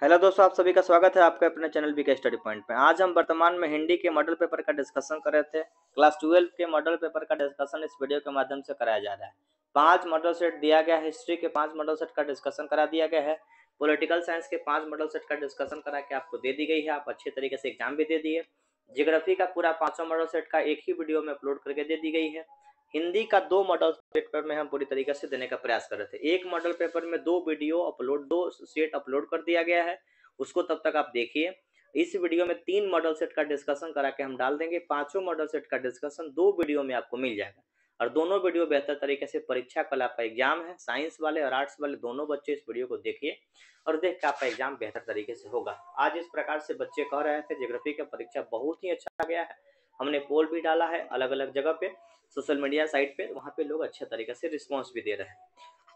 Hello दोस्तों, आप सभी का स्वागत है आपके अपने चैनल बीके स्टडी पॉइंट पे। आज हम वर्तमान में हिंदी के मॉडल पेपर का डिस्कशन कर रहे थे। क्लास 12 के मॉडल पेपर का डिस्कशन इस वीडियो के माध्यम से कराया जा रहा है। 5 मॉडल सेट दिया गया है, हिस्ट्री के 5 मॉडल सेट का डिस्कशन करा दिया गया है, पॉलिटिकल साइंस के 5 मॉडल सेट का डिस्कशन करा के आपको दे दी गई है। आप अच्छे तरीके से एग्जाम भी दे दिए। ज्योग्राफी का पूरा 5 मॉडल सेट का एक ही वीडियो में अपलोड करके दे दी गई है। हिंदी का 2 मॉडल पेपर में हम पूरी तरीके से देने का प्रयास कर रहे थे। एक मॉडल पेपर में 2 वीडियो अपलोड 2 सेट अपलोड कर दिया गया है, उसको तब तक आप देखिए। इस वीडियो में 3 मॉडल सेट का डिस्कशन करा के हम डाल देंगे। 5 मॉडल सेट का डिस्कशन 2 वीडियो में आपको मिल जाएगा और दोनों वीडियो बेहतर तरीके से परीक्षा कल आपका एग्जाम है, साइंस वाले और आर्ट्स वाले दोनों बच्चे इस वीडियो को देखिए और देख के आपका एग्जाम बेहतर तरीके से होगा। आज इस प्रकार से बच्चे कह रहे थे ज्योग्राफी का परीक्षा बहुत ही अच्छा गया है। हमने पोल भी डाला है अलग अलग जगह पे, सोशल मीडिया साइट पे, वहाँ पे लोग अच्छे तरीके से रिस्पॉन्स भी दे रहे हैं।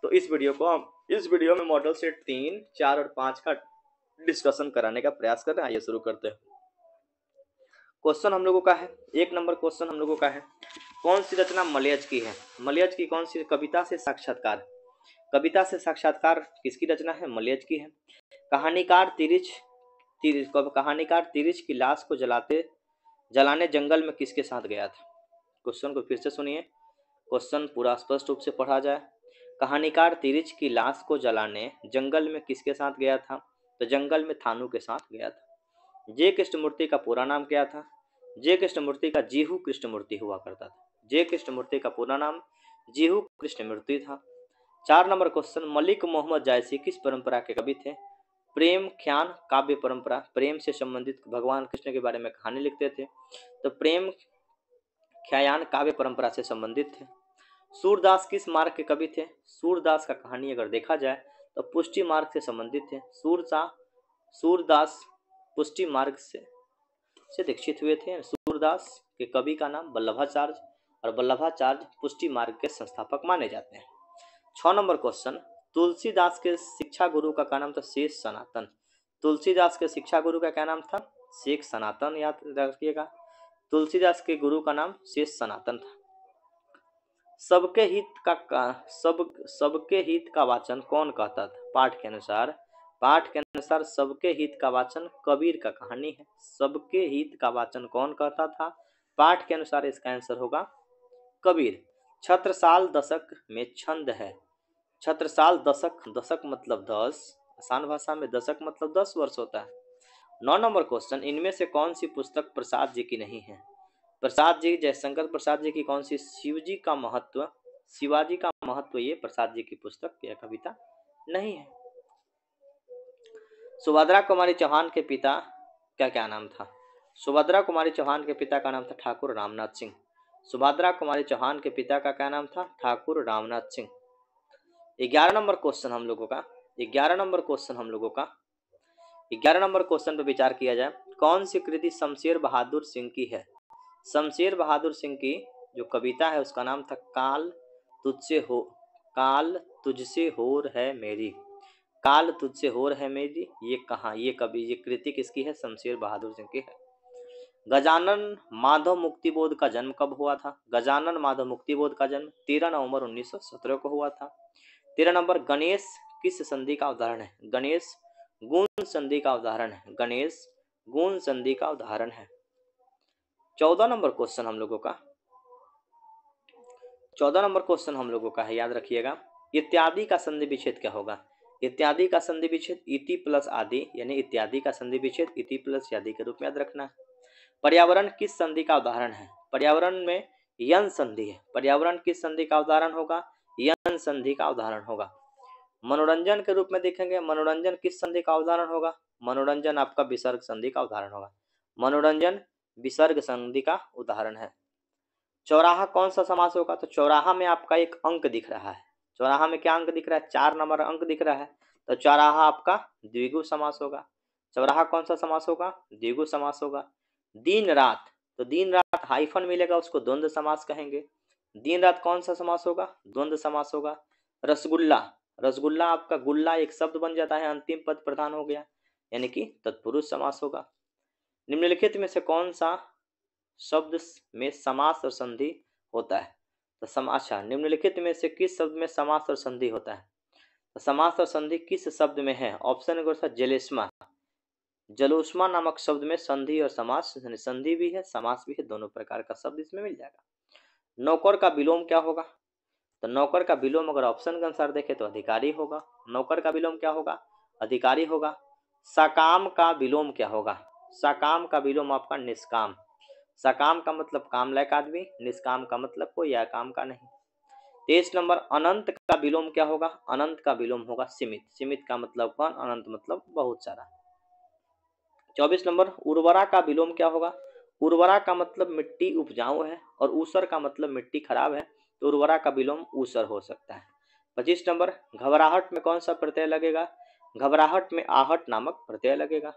तो इस वीडियो में मॉडल सेट 3, 4 और 5 का डिस्कशन कराने का प्रयास कर रहे हैं। आइए शुरू करते हैं। क्वेश्चन हम लोगों का है, 1 नंबर क्वेश्चन हम लोगों का है, कौन सी रचना मलयज की है? मलयज की कौन सी कविता से साक्षात्कार? कविता से साक्षात्कार किसकी रचना है? मलयज की है। कहानीकार तिरिच की लाश को जलाने जंगल में किसके साथ गया था? क्वेश्चन को फिर से सुनिए, क्वेश्चन पूरा स्पष्ट रूप से पढ़ा जाए। कहानीकार तिरिच की लाश को जलाने जंगल में किसके साथ गया था? तो जंगल में थानू के साथ गया था। जे कृष्णमूर्ति का पूरा नाम क्या था? जे कृष्णमूर्ति का जीहू कृष्णमूर्ति हुआ करता था। जे कृष्णमूर्ति का पूरा नाम जीहू कृष्णमूर्ति था। 4 नंबर क्वेश्चन, मलिक मोहम्मद जायसी किस परंपरा के कवि थे? प्रेम ख्यान काव्य परंपरा, प्रेम से संबंधित भगवान कृष्ण के बारे में कहानी लिखते थे, तो प्रेम ख्यान काव्य परंपरा से संबंधित थे। सूरदास किस मार्ग के कवि थे? सूरदास का कहानी अगर देखा जाए तो पुष्टि मार्ग से संबंधित थे। सूरदास पुष्टि मार्ग से दीक्षित हुए थे। सूरदास के कवि का नाम वल्लभाचार्य और वल्लभाचार्य पुष्टि मार्ग के संस्थापक माने जाते हैं। 6 नंबर क्वेश्चन, तुलसीदास के शिक्षा गुरु का क्या नाम था? शेष सनातन। तुलसीदास के शिक्षा गुरु का क्या नाम था? शेख सनातन, याद रखिएगा। तुलसीदास के गुरु का नाम शेष सनातन था। सबके हित का वाचन कौन कहता था? पाठ के अनुसार सबके हित का वाचन कबीर का कहानी है। सबके हित का वाचन कौन कहता था? पाठ के अनुसार इसका आंसर होगा कबीर। छत्रसाल दशक में छंद है। छत्रसाल दशक मतलब 10, आसान भाषा में दशक मतलब 10 वर्ष होता है। 9 नंबर क्वेश्चन, इनमें से कौन सी पुस्तक प्रसाद जी की नहीं है? प्रसाद जी, जयशंकर प्रसाद जी की कौन सी? शिवाजी का महत्व ये प्रसाद जी की पुस्तक या कविता नहीं है। सुभद्रा कुमारी चौहान के पिता का क्या नाम था? सुभद्रा कुमारी चौहान के पिता का नाम था ठाकुर रामनाथ सिंह। सुभद्रा कुमारी चौहान के पिता का क्या नाम था? ठाकुर रामनाथ सिंह। 11 नंबर क्वेश्चन हम लोगों का 11 नंबर क्वेश्चन पर विचार किया जाए। कौन सी कृति शमशेर बहादुर सिंह की है? शमशेर बहादुर सिंह की जो कविता है उसका नाम था काल तुझसे होर है मेरी। काल तुझसे होर है मेरी, ये कृति किसकी है? शमशेर बहादुर सिंह की है। गजानन माधव मुक्तिबोध का जन्म कब हुआ था? गजानन माधव मुक्तिबोध का जन्म 13 नवंबर 1917 को हुआ था। 13 नंबर, गणेश किस संधि का उदाहरण है? गणेश गुण संधि का उदाहरण है। गणेश गुण संधि का उदाहरण है। 14 नंबर क्वेश्चन हम लोगों का है, याद रखिएगा। इत्यादि का संधि विच्छेद क्या होगा? इत्यादि का संधि विच्छेद इति प्लस आदि, यानी इत्यादि का संधि विच्छेद इति प्लस आदि के रूप में याद रखना है। पर्यावरण किस संधि का उदाहरण है? पर्यावरण में यन संधि है। पर्यावरण किस संधि का उदाहरण होगा? यन संधि का उदाहरण होगा। मनोरंजन के रूप में देखेंगे, मनोरंजन किस संधि का उदाहरण होगा? मनोरंजन आपका विसर्ग संधि का उदाहरण होगा। मनोरंजन विसर्ग संधि का उदाहरण है। चौराहा कौन सा समास होगा? तो चौराहा में आपका एक अंक दिख रहा है। चौराहा में क्या अंक दिख रहा है? 4 नंबर अंक दिख रहा है, तो चौराहा आपका द्विगु समास होगा। चौराहा कौन सा समास होगा? द्विगु समास होगा। दिन रात, तो दिन रात हाइफन मिलेगा, उसको द्वंद्व समास कहेंगे। दिन रात कौन सा समास होगा? द्वंद्व समास होगा। रसगुल्ला आपका गुल्ला एक शब्द बन जाता है, अंतिम पद प्रधान हो गया, यानी कि तत्पुरुष समास होगा। निम्नलिखित में से कौन सा शब्द में समास और संधि होता है? तो निम्नलिखित में से किस शब्द में समास और संधि होता है? समास और संधि किस शब्द में है? ऑप्शन को जलेस्मा, जलोष्मा नामक शब्द में संधि और समास, संधि भी है समास भी है, दोनों प्रकार का शब्द इसमें मिल जाएगा। नौकर का विलोम क्या होगा? तो नौकर का विलोम अगर ऑप्शन के अनुसार देखें तो अधिकारी होगा। नौकर का विलोम क्या होगा? अधिकारी होगा। सकाम का विलोम क्या होगा? सकाम का विलोम आपका निष्काम। सकाम का मतलब काम लायक आदमी, निष्काम का मतलब कोई या काम का नहीं। 23 नंबर, अनंत का विलोम क्या होगा? अनंत का विलोम होगा सीमित। सीमित का मतलब कौन? अनंत मतलब बहुत सारा। 24 नंबर, उर्वरा का विलोम क्या होगा? उर्वरा का मतलब मिट्टी उपजाऊ है और ऊसर का मतलब मिट्टी खराब है, तो उर्वरा का विलोम ऊसर हो सकता है। 25 नंबर, घबराहट में कौन सा प्रत्यय लगेगा? घबराहट में आहट नामक प्रत्यय लगेगा।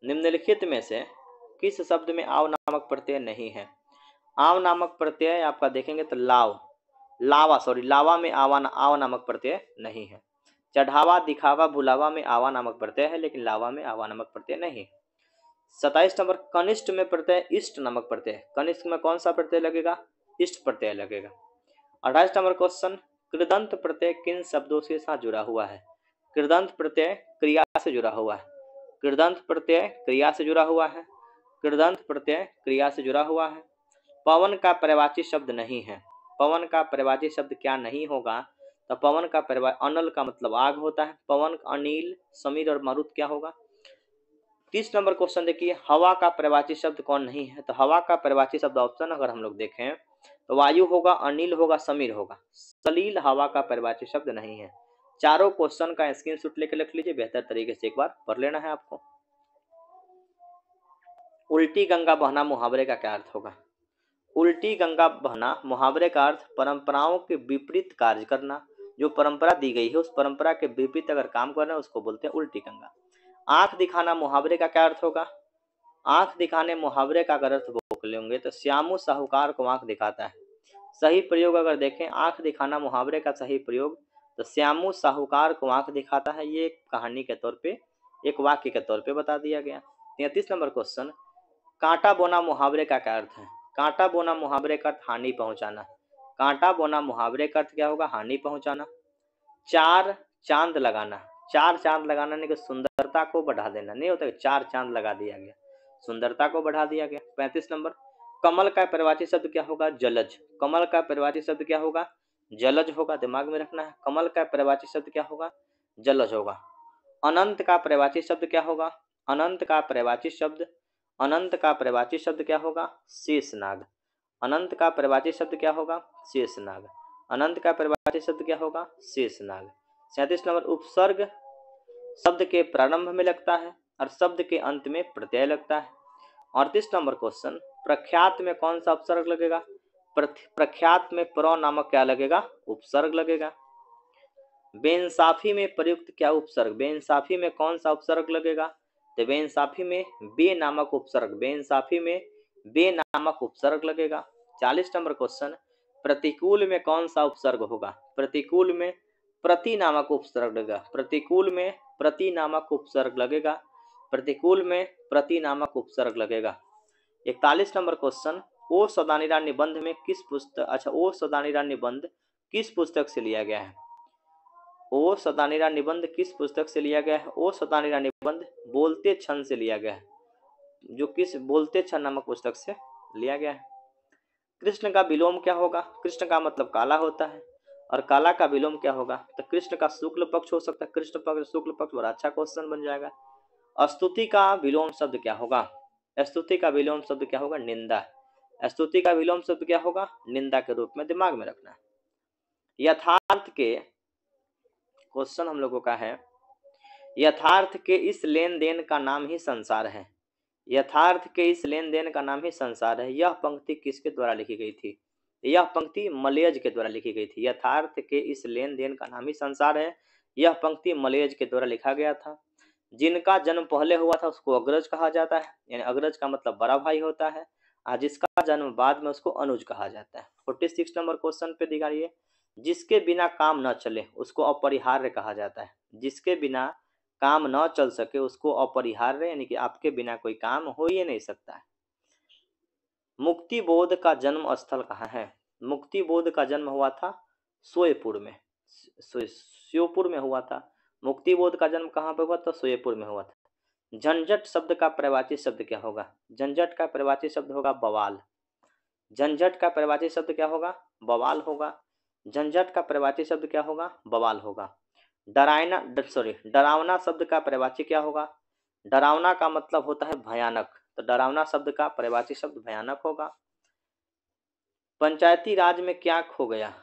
निम्नलिखित में से किस शब्द में आव नामक प्रत्यय नहीं है? आव नामक प्रत्यय आपका देखेंगे तो लावा में आव नामक प्रत्यय नहीं है। चढ़ावा, दिखावा, भुलावा में आवा नामक प्रत्यय है, लेकिन लावा में आवा नामक प्रत्यय नहीं। 27 नंबर, कनिष्ठ में प्रत्यय इष्ट नामक प्रत्यय, कनिष्ठ में कौन सा प्रत्यय लगेगा? इष्ट प्रत्यय लगेगा। 28 नंबर क्वेश्चन, कृदंत प्रत्यय किन शब्दों के साथ जुड़ा हुआ है? कृदंत प्रत्यय क्रिया से जुड़ा हुआ है। कृदंत प्रत्यय क्रिया से जुड़ा हुआ है। कृदंत प्रत्यय क्रिया से जुड़ा हुआ है। पवन का पर्यायवाची शब्द नहीं है। पवन का पर्यायवाची शब्द क्या नहीं होगा? तो पवन का पर्याय अनल का मतलब आग होता है। पवन, अनिल, समीर और मारुत क्या होगा? 30 नंबर क्वेश्चन देखिए, हवा का पर्यायवाची शब्द कौन नहीं है? तो हवा का पर्यायवाची शब्द ऑप्शन अगर हम लोग देखें तो वायु होगा, अनिल होगा, समीर होगा। सलील हवा का पर्यायवाची शब्द नहीं है। चारों क्वेश्चन का स्क्रीनशॉट लेकर रख लीजिए, बेहतर तरीके से एक बार पढ़ लेना है आपको। उल्टी गंगा बहना मुहावरे का क्या अर्थ होगा? उल्टी गंगा बहना मुहावरे का अर्थ परंपराओं के विपरीत कार्य करना। जो परंपरा दी गई है उस परंपरा के विपरीत अगर काम करना है उसको बोलते हैं उल्टी गंगा। आंख दिखाना मुहावरे का क्या अर्थ होगा? आंख दिखाने मुहावरे का अगर अर्थ बोल लेंगे तो श्यामू साहूकार को आंख दिखाता है। सही प्रयोग अगर देखें, आंख दिखाना मुहावरे का सही प्रयोग तो श्यामू साहूकार को आंख दिखाता है, ये कहानी के तौर पे, एक वाक्य के तौर पे बता दिया गया। 33 नंबर क्वेश्चन, कांटा बोना मुहावरे का क्या अर्थ है? कांटा बोना मुहावरे का अर्थ हानि पहुंचाना। कांटा बोना मुहावरे का अर्थ क्या होगा? हानि पहुंचाना। चार चांद लगाना, चार चांद लगाना नहीं कि सुंदरता को बढ़ा देना नहीं होता, चार चांद लगा दिया गया, सुंदरता को बढ़ा दिया गया। 35 नंबर, कमल का पर्यायवाची शब्द क्या होगा? जलज। कमल का पर्यायवाची शब्द क्या होगा? जलज होगा, दिमाग में रखना है। कमल का पर्यायवाची शब्द क्या होगा? जलज होगा। अनंत का पर्यायवाची शब्द क्या होगा? अनंत का पर्यायवाची शब्द, अनंत का पर्यायवाची शब्द क्या होगा? शेषनाग। अनंत का पर्यायवाची शब्द क्या होगा? शेषनाग। अनंत का पर्यायवाची शब्द क्या होगा? शेषनाग। 37 नंबर, उपसर्ग शब्द के प्रारंभ में लगता है और शब्द के अंत में प्रत्यय लगता है। 38 नंबर क्वेश्चन, प्रख्यात में कौन सा उपसर्ग लगेगा? प्रख्यात में प्र नामक क्या लगेगा? उपसर्ग लगेगा। बेइंसाफी में प्रयुक्त क्या उपसर्ग? बेइंसाफी में कौन सा उपसर्ग लगेगा? तो बेइंसाफी में बे नामक उपसर्ग, बेइंसाफी में बे नामक उपसर्ग लगेगा। 40 नंबर क्वेश्चन, प्रतिकूल में कौन सा उपसर्ग होगा? प्रतिकूल में प्रति नामक उपसर्ग लगेगा। प्रतिकूल में प्रति नामक उपसर्ग लगेगा। प्रतिकूल में प्रति नामक उपसर्ग लगेगा। 41 नंबर क्वेश्चन, ओ सौदानिरा निबंध में किस पुस्तक, ओ सौदानिरा निबंध किस पुस्तक से लिया गया है? ओ सौदानिरा निबंध किस पुस्तक से लिया गया है? ओ सौदानिरा निबंध बोलते क्षण से लिया गया है, जो किस बोलते क्षण नामक पुस्तक से लिया गया है। कृष्ण का विलोम क्या होगा? कृष्ण का मतलब काला होता है और काला का विलोम क्या होगा? तो कृष्ण का शुक्ल पक्ष हो सकता है। कृष्ण पक्ष, शुक्ल पक्ष बड़ा अच्छा क्वेश्चन बन जाएगा। स्तुति का विलोम शब्द क्या होगा? स्तुति का विलोम शब्द क्या होगा? निंदा। स्तुति का विलोम शब्द क्या होगा? निंदा के रूप में, दिमाग में रखना है। यथार्थ के क्वेश्चन हम लोगों का है, यथार्थ के इस लेन देन का नाम ही संसार है। यथार्थ के इस लेन देन का नाम ही संसार है। यह पंक्ति किसके द्वारा लिखी गई थी? यह पंक्ति मलयज के द्वारा लिखी गई थी। यथार्थ के इस लेन देन का नाम ही संसार है, यह पंक्ति मलयज के द्वारा लिखा गया था। जिनका जन्म पहले हुआ था उसको अग्रज कहा जाता है, यानी अग्रज का मतलब बड़ा भाई होता है, और जिसका जन्म बाद में उसको अनुज कहा जाता है। 46 नंबर क्वेश्चन पे दिखाइए, जिसके बिना काम न चले उसको अपरिहार्य कहा जाता है। जिसके बिना काम न चल सके उसको अपरिहार्य, यानी कि आपके बिना कोई काम हो ही नहीं सकता है। मुक्ति बोध का जन्म स्थल कहाँ है? मुक्ति बोध का जन्म हुआ था सोयपुर में। श्योपुर में हुआ था। मुक्ति बोध का जन्म कहाँ पे हुआ? तो श्योपुर में हुआ था। झंझट शब्द का पर्यायवाची शब्द क्या होगा? झंझट का पर्यायवाची शब्द होगा बवाल। झंझट का पर्यायवाची शब्द क्या होगा? बवाल होगा। झंझट का पर्यायवाची शब्द क्या होगा? बवाल होगा। डरावना शब्द का पर्यायवाची क्या होगा? डरावना का मतलब होता है भयानक, तो डरावना शब्द का पर्यायवाची शब्द भयानक होगा। पंचायती राज में क्या खो गया?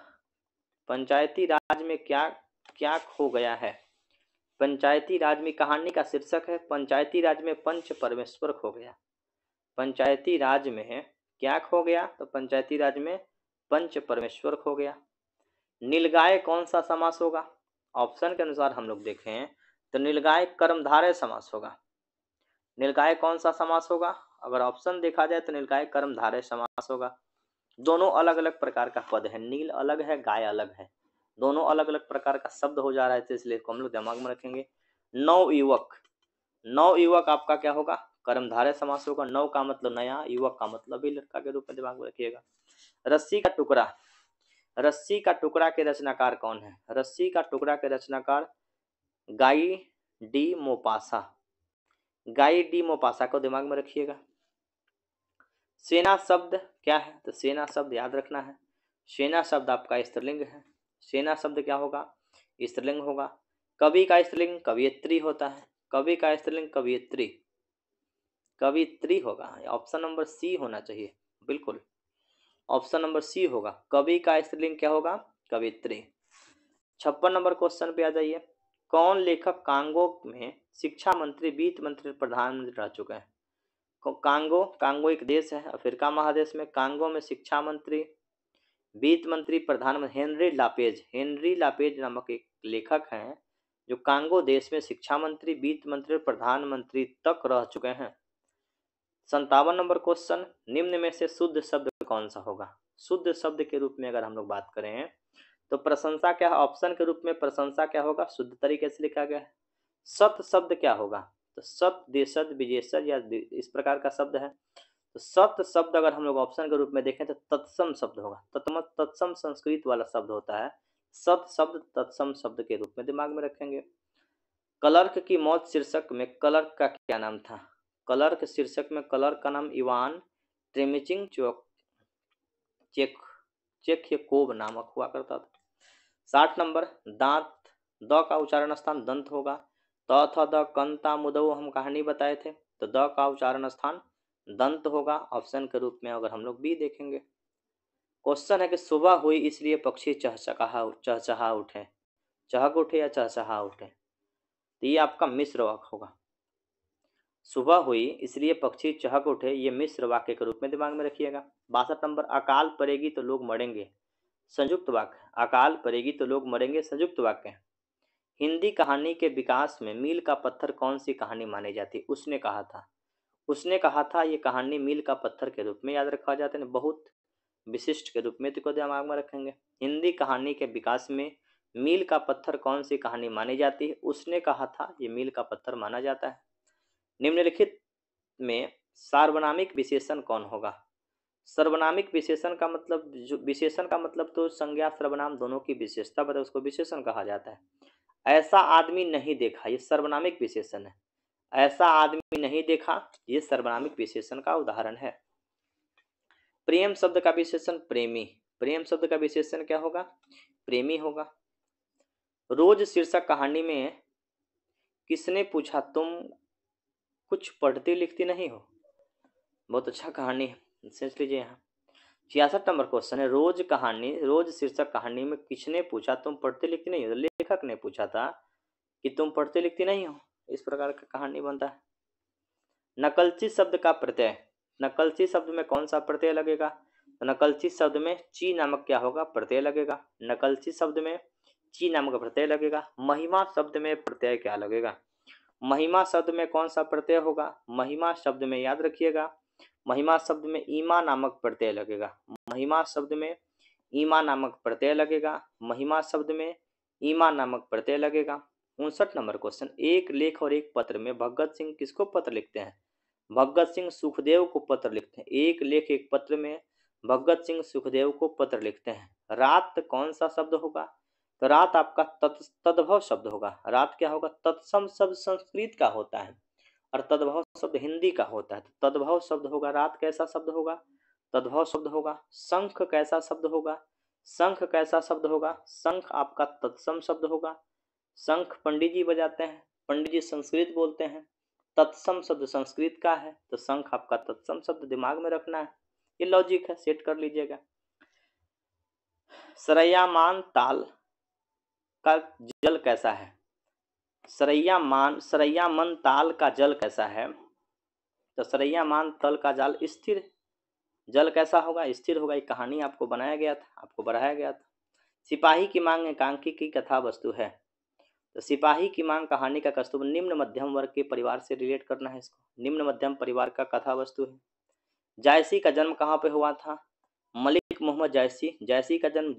पंचायती राज में क्या क्या खो गया है? पंचायती राज में कहानी का शीर्षक है पंचायती राज में पंच परमेश्वर खो गया। पंचायती राज में क्या खो गया? तो पंचायती राज में पंच परमेश्वर खो गया। नीलगाय कौन सा समास होगा? ऑप्शन के अनुसार हम लोग देखें तो नीलगाय कर्मधारय समास होगा। नीलगाय कौन सा समास होगा? अगर ऑप्शन देखा जाए तो नीलगाय कर्मधारय समास होगा। दोनों अलग अलग प्रकार का पद है, नील अलग है, गाय अलग है, दोनों अलग अलग प्रकार का शब्द हो जा रहा है, तो इसलिए हम लोग दिमाग में रखेंगे। नवयुवक, नवयुवक आपका क्या होगा? कर्मधारय समास होगा। नव का मतलब नया, युवक का मतलब भी लड़का के रूप में दिमाग में रखिएगा। रस्सी का टुकड़ा, रस्सी का टुकड़ा के रचनाकार कौन है? रस्सी का टुकड़ा के रचनाकार गाई डी मोपासा, गाई डी मोपासा को दिमाग में रखिएगा। सेना शब्द क्या है? तो सेना शब्द याद रखना है, सेना शब्द आपका स्त्रीलिंग है। सेना शब्द क्या होगा? स्त्रीलिंग होगा। कवि का स्त्रीलिंग कवियत्री होता है। कवि का स्त्रीलिंग कवियत्री, कवित्री होगा। ऑप्शन नंबर सी होना चाहिए, बिल्कुल ऑप्शन नंबर सी होगा। कवि का स्त्रीलिंग क्या होगा? कवित्री। 56 नंबर क्वेश्चन पे आ जाइए। कौन लेखक कांगो में शिक्षा मंत्री, वित्त मंत्री, प्रधानमंत्री रह चुके हैं? कांगो, कांगो एक देश है अफ्रीका महादेश में। कांगो में शिक्षा मंत्री, वित्त मंत्री, प्रधानमंत्री हेनरी लापेज, हेनरी लापेज नामक एक लेखक हैं जो कांगो देश में शिक्षा मंत्री, वित्त मंत्री, प्रधानमंत्री तक रह चुके हैं। 57 नंबर क्वेश्चन, निम्न में से शुद्ध शब्द कौन सा होगा? शुद्ध शब्द के रूप में अगर हम लोग बात करें तो प्रशंसा क्या है? ऑप्शन के रूप में प्रशंसा क्या होगा? शुद्ध तरीके से लिखा गया है। सत शब्द क्या होगा? तो सत, देशज, विजेशज या इस प्रकार का शब्द है। तो सत शब्द अगर हम लोग ऑप्शन के रूप में देखें तो तत्सम शब्द होगा। तत्सम संस्कृत वाला शब्द होता है। सत शब्द तत्सम शब्द के रूप में दिमाग में रखेंगे। क्लर्क की मौत शीर्षक में क्लर्क का क्या नाम था? क्लर्क शीर्षक में क्लर्क का नाम इवान ट्रेमिचिंग चेख्यकोव नामक हुआ करता था। 60 नंबर, दांत, द का उच्चारण स्थान दंत होगा। त थ द कंता मुदो हम कहानी बताए थे, तो द का उच्चारण स्थान दंत होगा। ऑप्शन के रूप में अगर हम लोग बी देखेंगे। क्वेश्चन है कि सुबह हुई इसलिए पक्षी चहचहा उठे, चहक उठे या चहचहा उठे, तो ये आपका मिश्र वाक्य होगा। सुबह हुई इसलिए पक्षी चहक उठे, ये मिश्र वाक्य के रूप में दिमाग में रखिएगा। 62 नंबर, अकाल पड़ेगी तो लोग मरेंगे, संयुक्त वाक्य। अकाल पड़ेगी तो लोग मरेंगे संयुक्त वाक्य। हिंदी कहानी के विकास में मील का पत्थर कौन सी कहानी मानी जाती? उसने कहा था, उसने कहा था ये कहानी मील का पत्थर के रूप में याद रखा जाता है, बहुत विशिष्ट के रूप में इसको दिमाग में रखेंगे। हिंदी कहानी के विकास में मील का पत्थर कौन सी कहानी मानी जाती है? उसने कहा था ये मील का पत्थर माना जाता है। निम्नलिखित में सार्वनामिक विशेषण कौन होगा? सर्वनामिक विशेषण का मतलब, जो विशेषण का मतलब तो संज्ञा सर्वनाम दोनों की विशेषता बताए उसको विशेषण कहा जाता है। ऐसा आदमी नहीं देखा, ये सर्वनामिक विशेषण है। ऐसा आदमी नहीं देखा, ये सर्वनामिक विशेषण का उदाहरण है। प्रेम शब्द का विशेषण प्रेमी, प्रेम शब्द का विशेषण क्या होगा? प्रेमी होगा। रोज शीर्षक कहानी में किसने पूछा तुम कुछ पढ़ती लिखती नहीं हो? बहुत अच्छा कहानी है, सोच लीजिए। यहाँ 66 नंबर क्वेश्चन है, रोज कहानी, रोज शीर्षक कहानी में किसने पूछा तुम पढ़ती लिखती नहीं हो? लेखक ने पूछा था कि तुम पढ़ती लिखती नहीं हो, इस प्रकार का कहानी बनता है। नकलची शब्द का प्रत्यय, नकलची शब्द में कौन सा प्रत्यय लगेगा? तो नकलची शब्द में ची नामक क्या होगा? प्रत्यय लगेगा। नकलची शब्द में ची नामक प्रत्यय लगेगा। महिमा शब्द में प्रत्यय क्या लगेगा? महिमा शब्द में कौन सा प्रत्यय होगा? महिमा शब्द में याद रखिएगा, महिमा शब्द में ईमा नामक प्रत्यय लगेगा। महिमा शब्द में ईमा नामक प्रत्यय लगेगा। महिमा शब्द में ईमा नामक प्रत्यय लगेगा। 59 नंबर क्वेश्चन, एक लेख और एक पत्र में भगत सिंह किसको पत्र लिखते हैं? भगत सिंह सुखदेव को पत्र लिखते हैं। एक लेख एक पत्र में भगत सिंह सुखदेव को पत्र लिखते हैं। रात कौन सा शब्द होगा? तो रात आपका तद्भव शब्द होगा। रात क्या होगा? तत्सम शब्द संस्कृत का होता है और तद्भव शब्द हिंदी का होता है। तो तद्भव शब्द होगा रात, कैसा शब्द होगा? तद्भव शब्द होगा। शंख कैसा शब्द होगा? शंख कैसा शब्द होगा? शंख आपका तत्सम शब्द होगा। शंख पंडित जी बजाते हैं, पंडित जी संस्कृत बोलते हैं, तत्सम शब्द संस्कृत का है, तो शंख आपका तत्सम शब्द दिमाग में रखना है। ये लॉजिक है, सेट कर लीजिएगा। सरैयामान ताल का जल कैसा है? सरैयामान ताल का जल कैसा है? तो सरैयामान तल का जल स्थिर जल कैसा होगा? स्थिर होगा। एक कहानी आपको बनाया गया था, आपको बढ़ाया गया था। सिपाही की मांग एकांकी की कथा वस्तु है। तो सिपाही की मांग कहानी का कस्तूर निम्न मध्यम वर्ग के परिवार से रिलेट करना है इसको। निम्न मध्यम परिवार का कथा वस्तु है। जायसी का जन्म कहाँ पे हुआ था? मलिक मोहम्मद जायसी। जायसी का जन्म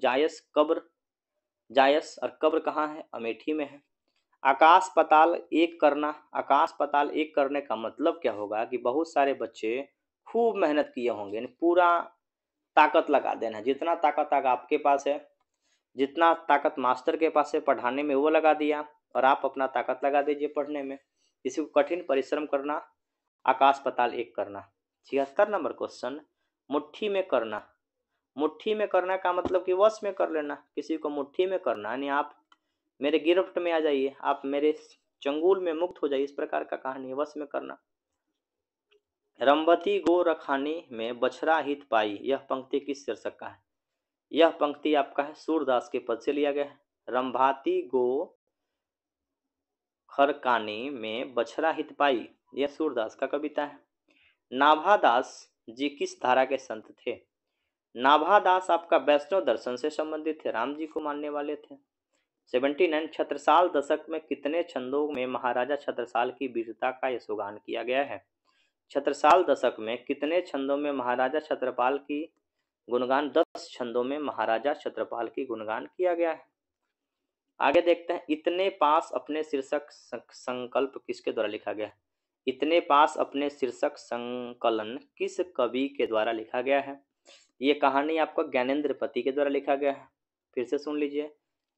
जायस और कब्र कहाँ है? अमेठी में है। आकाश पाताल एक करना। आकाश पाताल एक करने का मतलब क्या होगा कि बहुत सारे बच्चे खूब मेहनत किए होंगे, यानी पूरा ताकत लगा देना। जितना ताकत आपके पास है, जितना ताकत मास्टर के पास है पढ़ाने में, वो लगा दिया और आप अपना ताकत लगा दीजिए पढ़ने में। इसी को कठिन परिश्रम करना, आकाश पाताल एक करना। 76 नंबर क्वेश्चन, मुट्ठी में करना। मुट्ठी में करना का मतलब कि वश में कर लेना। किसी को मुट्ठी में करना यानी आप मेरे गिरफ्त में आ जाइए, आप मेरे चंगुल में मुक्त हो जाइए, इस प्रकार का कहानी है, वश में करना। रंभती गो रखानी में बछड़ा हित पाई, यह पंक्ति किस शीर्षक का है? यह पंक्ति आपका है सूरदास के पद से लिया गया है। रंभाती गो खरकानी में बछड़ा हित पाई, यह सूरदास का कविता है। नाभादास जी किस धारा के संत थे? नाभादास आपका वैष्णव दर्शन से संबंधित थे, राम जी को मानने वाले थे। 79 छत्रसाल दशक में कितने छंदों में महाराजा छत्रसाल की वीरता का यशोगान किया गया है? छत्रसाल दशक में कितने छंदों में महाराजा छत्रपाल की गुणगान? 10 छंदों में महाराजा छत्रपाल की गुणगान किया गया है। आगे देखते हैं, इतने पास अपने शीर्षक संकल्प किसके द्वारा लिखा गया है? इतने पास अपने शीर्षक संकलन किस कवि के द्वारा लिखा गया है? ये कहानी आपको ज्ञानेंद्र पति के द्वारा लिखा गया है। फिर से सुन लीजिए,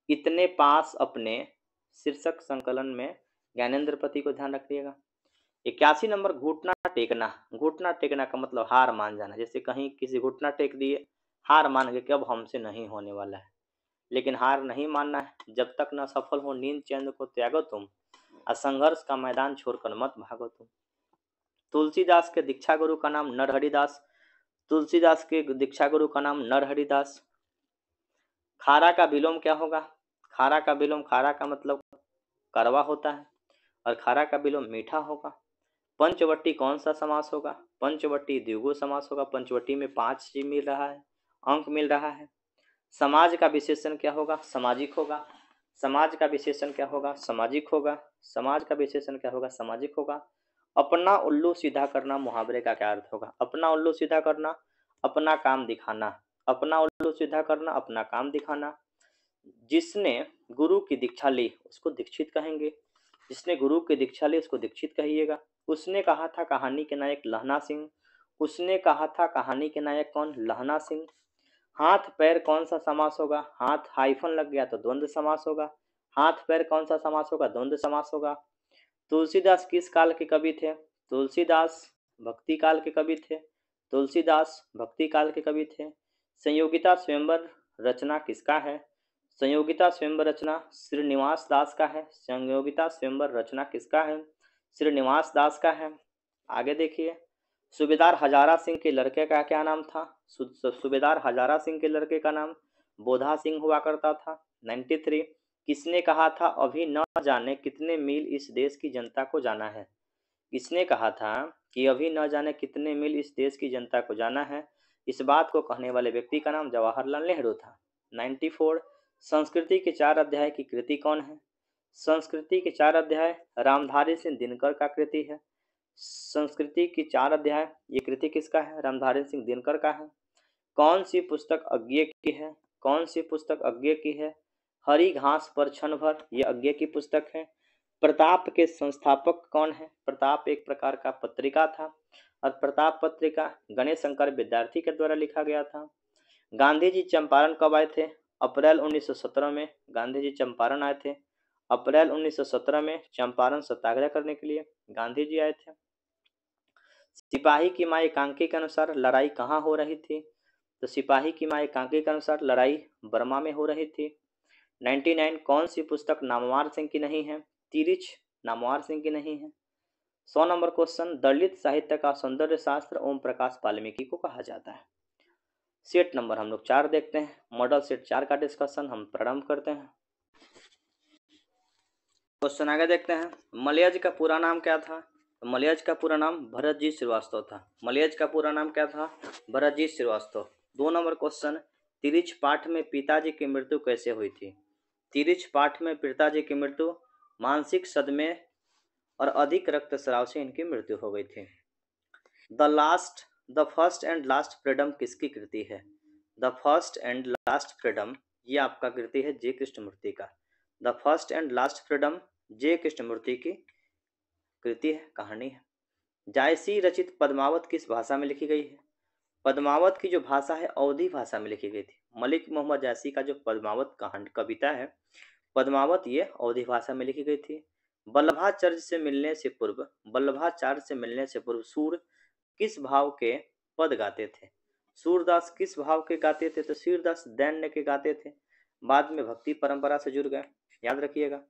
इतने पास अपने शीर्षक संकलन में ज्ञानेंद्र पति को ध्यान रखिएगा। 81 नंबर, घुटना टेकना। घुटना टेकना का मतलब हार मान जाना। जैसे कहीं किसी घुटना टेक दिए, हार मान गए कि अब हमसे नहीं होने वाला है, लेकिन हार नहीं मानना है। जब तक न सफल हो नींद चैन को त्यागो तुम, और संघर्ष का मैदान छोड़कर मत भागो तुम। तुलसीदास के दीक्षा गुरु का नाम नरहरिदास। तुलसीदास के दीक्षा गुरु का नाम नरहरिदास। खारा का विलोम क्या होगा? खारा का विलोम, खारा का मतलब कड़वा होता है और खारा का विलोम मीठा होगा। पंचवटी कौन सा समास होगा? पंचवटी द्विगु समास होगा। पंचवटी में 5 चीज मिल रहा है, अंक मिल रहा है। समाज का विशेषण क्या होगा? सामाजिक होगा। समाज का विशेषण क्या होगा? सामाजिक होगा। समाज का विशेषण क्या होगा? सामाजिक होगा। अपना उल्लू सीधा करना मुहावरे का क्या अर्थ होगा? अपना उल्लू सीधा करना, अपना काम दिखाना। अपना उल्लू सीधा करना, अपना काम दिखाना। जिसने गुरु की दीक्षा ली उसको दीक्षित कहेंगे। जिसने गुरु की दीक्षा ली उसको दीक्षित कहिएगा। उसने कहा था कहानी के नायक लहना सिंह। उसने कहा था कहानी के नायक कौन? लहना सिंह। हाथ पैर कौन सा समास होगा? हाथ हाइफन लग गया तो द्वंद्व समास होगा। हाथ पैर कौन सा समास होगा? द्वंद्व समास होगा। तुलसीदास किस काल के कवि थे? तुलसीदास भक्ति काल के कवि थे। तुलसीदास भक्ति काल के कवि थे। संयोगिता स्वयंवर रचना किसका है? संयोगिता स्वयंवर रचना श्रीनिवास दास का है। संयोगिता स्वयंवर रचना किसका है? श्रीनिवास दास का है। आगे देखिए, सूबेदार हजारा सिंह के लड़के का क्या नाम था? सूबेदार हजारा सिंह के लड़के का नाम बोधा सिंह हुआ करता था। 93, किसने कहा था अभी न जाने कितने मील इस देश की जनता को जाना है? किसने कहा था कि अभी न जाने कितने मील इस देश की जनता को जाना है? इस बात को कहने वाले व्यक्ति का नाम जवाहरलाल नेहरू था। 94, संस्कृति के 4 अध्याय की कृति कौन है? संस्कृति के 4 अध्याय रामधारी सिंह दिनकर का कृति है। संस्कृति की 4 अध्याय, ये कृति किसका है? रामधारी सिंह दिनकर का है। कौन सी पुस्तक अज्ञे की है? कौन सी पुस्तक अज्ञे की है? हरी घास पर क्षण भर, यह अज्ञे की पुस्तक है। प्रताप के संस्थापक कौन है? प्रताप एक प्रकार का पत्रिका था और प्रताप पत्रिका गणेश शंकर विद्यार्थी के द्वारा लिखा गया था। गांधी जी चंपारण कब आए थे? अप्रैल 1917 में गांधी जी चंपारण आए थे। अप्रैल 1917 में चंपारण सत्याग्रह करने के लिए गांधी जी आए थे। सिपाही की मां एकांकी के अनुसार लड़ाई कहाँ हो रही थी? तो सिपाही की मां एकांकी के अनुसार लड़ाई बर्मा में हो रही थी। 99 कौन सी पुस्तक नामवर सिंह की नहीं है? तिरिच नामवर सिंह की नहीं है। 100 नंबर क्वेश्चन, दलित साहित्य का सौंदर्य शास्त्र ओम प्रकाश वाल्मीकि को कहा जाता है। सेट नंबर हम लोग 4 देखते हैं। मॉडल सेट 4 का डिस्कशन हम प्रारंभ करते हैं। क्वेश्चन आगे देखते हैं। मलयज का पूरा नाम क्या था? तो मलयज का पूरा नाम भरतजीत श्रीवास्तव था। मलयज का पूरा नाम क्या था? भरतजीत श्रीवास्तव। 2 नंबर क्वेश्चन, तिरिच पाठ में पिताजी की मृत्यु कैसे हुई थी? तिरिच पाठ में पिताजी की मृत्यु मानसिक सदमे और अधिक रक्तस्राव से इनकी मृत्यु हो गई थी। The first and last freedom किसकी कृति है? The first and last freedom ये आपका कृति है जे कृष्णमूर्ति का। The first and last freedom J Krishnamurti की कृति है, कहानी है। जायसी रचित पद्मावत किस भाषा में लिखी गई है? पद्मावत की जो भाषा है अवधी भाषा में लिखी गई थी। मलिक मोहम्मद जायसी का जो पद्मावत कविता है, पद्मावत ये अवधी भाषा में लिखी गई थी। वल्लभाचार्य से मिलने से पूर्व सूर किस भाव के पद गाते थे? सूरदास किस भाव के गाते थे? तो सूरदास दैन्य के गाते थे, बाद में भक्ति परंपरा से जुड़ गए, याद रखिएगा।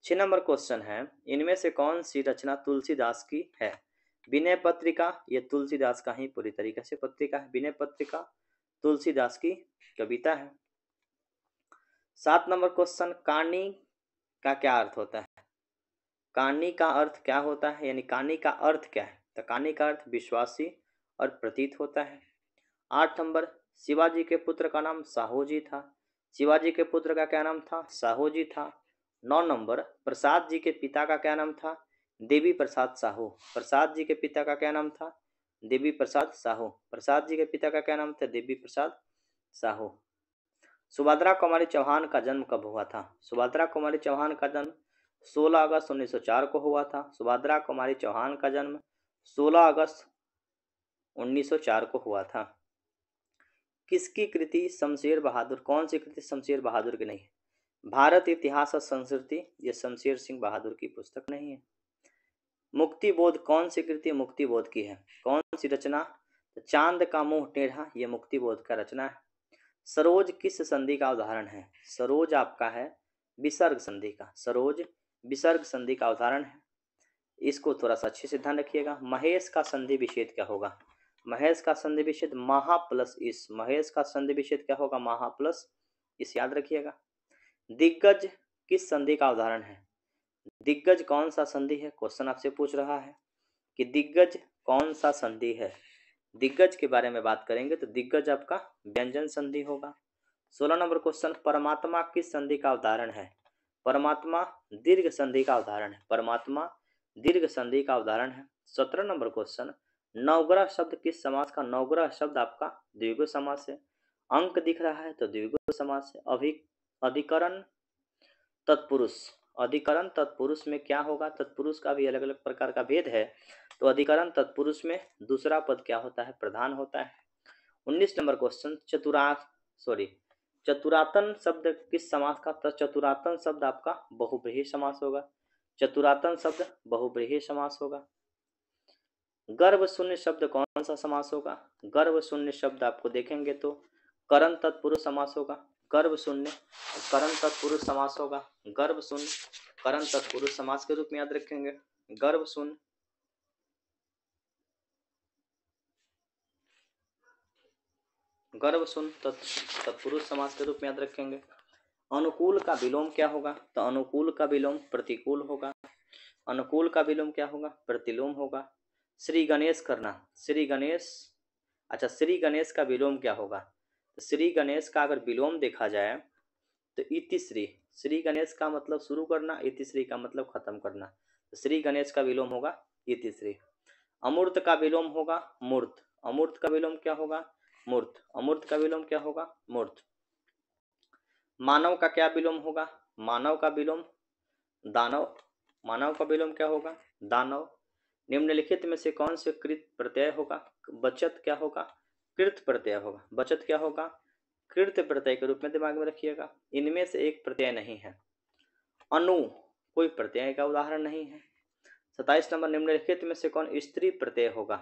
6 नंबर क्वेश्चन है, इनमें से कौन सी रचना तुलसीदास की है? विनय पत्रिका ये तुलसीदास का ही पूरी तरीके से पत्रिका है। विनय पत्रिका तुलसीदास की कविता है। 7 नंबर क्वेश्चन, कानी का क्या अर्थ होता है? कानी का अर्थ क्या होता है, यानी कानी का अर्थ क्या है? तो कानी का अर्थ विश्वासी और प्रतीत होता है। 8 नंबर, शिवाजी के पुत्र का नाम साहूजी था। शिवाजी के पुत्र का क्या नाम था? साहूजी था। 9 नंबर, प्रसाद जी के पिता का क्या नाम था? देवी प्रसाद साहू। प्रसाद जी के पिता का क्या नाम था? देवी प्रसाद साहू। प्रसाद जी के पिता का क्या नाम था? देवी प्रसाद साहू। सुभद्रा कुमारी चौहान का जन्म कब हुआ था? सुभद्रा कुमारी चौहान का जन्म 16 अगस्त 1904 को हुआ था। सुभद्रा कुमारी चौहान का जन्म 16 अगस्त 1904 को हुआ था। किसकी कृति शमशेर बहादुर? कौन सी कृति शमशेर बहादुर की नहीं है? भारत इतिहास और संस्कृति ये शमशेर सिंह बहादुर की पुस्तक नहीं है। मुक्ति बोध कौन सी कृति मुक्ति बोध की है? कौन सी रचना? चांद का मुंह टेढ़ा ये मुक्ति बोध का रचना है। सरोज किस संधि का उदाहरण है? सरोज आपका है विसर्ग संधि का। सरोज विसर्ग संधि का उदाहरण है। इसको थोड़ा सा अच्छे से ध्यान रखिएगा। महेश का संधि विच्छेद क्या होगा? महेश का संधि विच्छेद महा प्लस इस। महेश का संधि विच्छेद क्या होगा? महा प्लस इस, याद रखिएगा। दिग्गज किस संधि का उदाहरण है? दिग्गज कौन सा संधि है? क्वेश्चन आपसे पूछ रहा है कि दिग्गज कौन सा संधि है। दिग्गज के बारे में बात करेंगे तो दिग्गज आपका व्यंजन संधि होगा। 16 नंबर क्वेश्चन, परमात्मा किस संधि का उदाहरण है? परमात्मा दीर्घ संधि का उदाहरण है। परमात्मा दीर्घ संधि का उदाहरण है। 17 नंबर क्वेश्चन, नवग्रह शब्द किस समास का? नवग्रह शब्द आपका द्विगु समास है। अंक दिख रहा है तो द्विगु समास है। अधिकरण तत्पुरुष, अधिकरण तत्पुरुष में क्या होगा? तत्पुरुष का भी अलग अलग प्रकार का भेद है, तो अधिकरण तत्पुरुष में दूसरा पद क्या होता है? प्रधान होता है। 19 नंबर क्वेश्चन, चतुरातन शब्द किस समास का? तो चतुरातन शब्द आपका बहुब्रीहि समास होगा। चतुरातन शब्द बहुब्रीहि समास होगा। गर्भ शून्य शब्द कौन सा समास होगा? गर्भ शून्य शब्द आपको देखेंगे तो करण तत्पुरुष समास होगा। गर्भ शून्य करण तत्पुरुष समास होगा। गर्भ शून्य करण तत्पुरुष समास के रूप में याद रखेंगे। गर्भ शून्य तत्पुरुष समास के रूप में याद रखेंगे। अनुकूल का विलोम क्या होगा? तो अनुकूल का विलोम प्रतिकूल होगा। अनुकूल का विलोम क्या होगा? प्रतिलोम होगा। श्री गणेश करना, श्री गणेश का विलोम क्या होगा? तो श्री गणेश का अगर विलोम देखा जाए तो इतिश्री। श्री गणेश का मतलब शुरू करना, इतिश्री का मतलब खत्म करना, तो श्री गणेश का विलोम होगा इतिश्री। अमूर्त का विलोम होगा मूर्त। अमूर्त का विलोम क्या होगा? मूर्त। अमूर्त का विलोम क्या होगा? मूर्त। मानव का क्या विलोम होगा? मानव का विलोम दानव। मानव का विलोम क्या होगा? दानव। निम्नलिखित में से कौन से कृत प्रत्यय होगा? बचत क्या होगा? कृत प्रत्यय होगा। बचत क्या होगा? कृत प्रत्यय के रूप में दिमाग में रखिएगा। इनमें से एक प्रत्यय नहीं है। अनु कोई प्रत्यय का उदाहरण नहीं है। 27 नंबर, निम्नलिखित में से कौन स्त्री प्रत्यय होगा?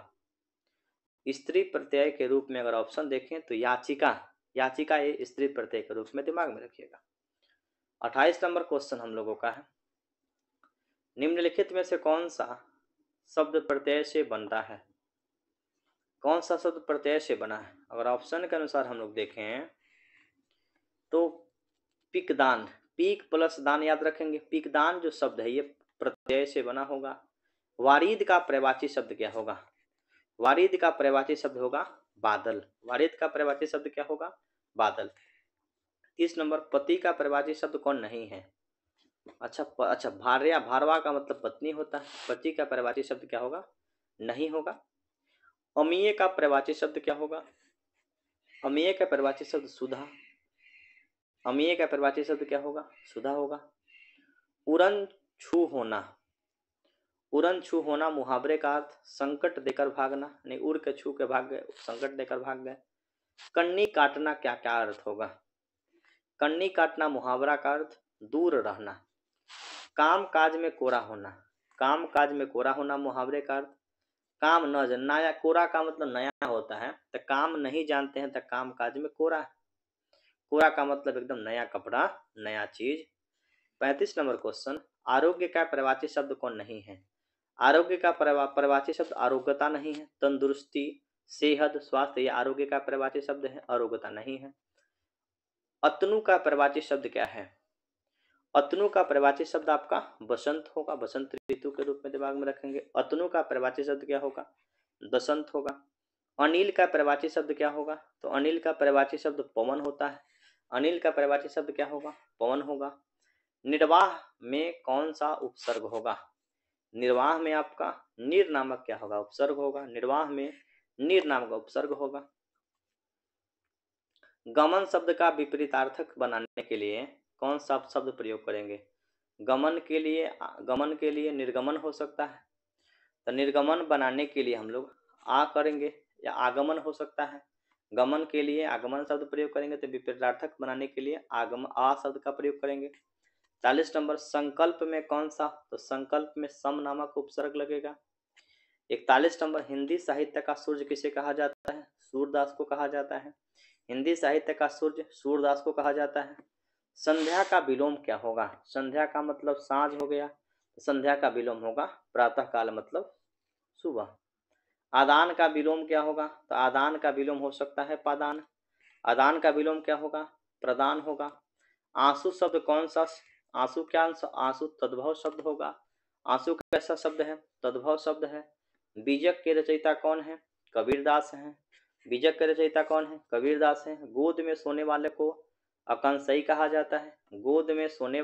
स्त्री प्रत्यय के रूप में अगर ऑप्शन देखें तो याचिका, याचिका ये स्त्री प्रत्यय के रूप में दिमाग में रखिएगा। 28 नंबर क्वेश्चन हम लोगों का है, निम्नलिखित में से कौन सा शब्द प्रत्यय से बनता है? कौन सा शब्द प्रत्यय से बना है? अगर ऑप्शन के अनुसार हम लोग देखें तो पिकदान, पीक प्लस दान याद रखेंगे। पिकदान जो शब्द है ये प्रत्यय से बना होगा। वारिद का पर्यायवाची शब्द क्या होगा? वारिद का पर्यायवाची शब्द होगा बादल। वारिद का पर्यायवाची शब्द क्या होगा? बादल। 30 नंबर, पति का पर्यायवाची शब्द कौन नहीं है? अच्छा भार्या, भारवा का मतलब पत्नी होता है। पति का पर्यायवाची शब्द क्या होगा? नहीं होगा। अमीय का पर्यायवाची शब्द क्या होगा? अमीय का पर्यायवाची शब्द सुधा। अमीय का पर्यायवाची शब्द क्या होगा? सुधा होगा। उड़न छू होना, उड़न छू होना मुहावरे का अर्थ संकट देकर भागना, नहीं उड़ के छू के भाग गए, संकट देकर भाग गए। कन्नी काटना क्या क्या अर्थ होगा? कन्नी काटना मुहावरा का अर्थ दूर रहना। काम काज में कोरा होना, काम काज में कोरा होना मुहावरे का अर्थ काम न जानना, या कोरा का मतलब नया होता है, तो काम नहीं जानते हैं तो काम काज में कोरा। कोरा का मतलब एकदम नया कपड़ा, नया चीज। 35 नंबर क्वेश्चन, आरोग्य का पर्यायवाची शब्द कौन नहीं है? आरोग्य का पर्यायवाची शब्द आरोग्यता नहीं है। तंदुरुस्ती, सेहत, स्वास्थ्य ये आरोग्य का पर्यायवाची शब्द है, आरोग्यता नहीं है। अतनु का पर्यायवाची शब्द क्या है? अतनु का पर्यायवाची शब्द आपका बसंत होगा, बसंत ऋतु के रूप में दिमाग में रखेंगे। अतनु का पर्यायवाची शब्द क्या होगा? बसंत होगा। अनिल का पर्यायवाची शब्द क्या होगा? तो अनिल का पर्यायवाची शब्द पवन होता है। अनिल का पर्यायवाची शब्द क्या होगा? पवन होगा। निर्वाह में कौन सा उपसर्ग होगा? निर्वाह में आपका निर नामक क्या होगा? उपसर्ग होगा। निर्वाह में निर नामक उपसर्ग होगा। गमन शब्द का विपरीतार्थक बनाने के लिए कौन सा शब्द प्रयोग करेंगे? गमन के लिए निर्गमन हो सकता है, तो निर्गमन बनाने के लिए हम लोग आ करेंगे, या आगमन हो सकता है। गमन के लिए आगमन शब्द प्रयोग करेंगे, तो विपरीतार्थक बनाने के लिए आ शब्द का प्रयोग करेंगे। 40 नंबर, संकल्प में कौन सा? तो संकल्प में सम नामक उपसर्ग लगेगा। 41 नंबर, हिंदी साहित्य का सूर्य किसे कहा जाता है? सूरदास को कहा जाता है। हिंदी साहित्य का सूर्य सूरदास को कहा जाता है। संध्या का विलोम क्या होगा? संध्या का मतलब सांझ हो गया, तो संध्या का विलोम होगा प्रातः काल, मतलब सुबह। आदान का विलोम क्या होगा? तो आदान का विलोम हो सकता है पादान। आदान का विलोम क्या होगा? प्रदान होगा। आंसू शब्द कौन सा? आंसू क्या? आंसू तद्भव शब्द होगा। आंसू कैसा शब्द है? तद्भव शब्द है। बीजक के रचयिता कौन है? कबीरदास हैं। बीजक के रचयिता कौन है? कबीरदास हैं। गोद में सोने वाले को अकंसाई कहा जाता है। गोद में सोने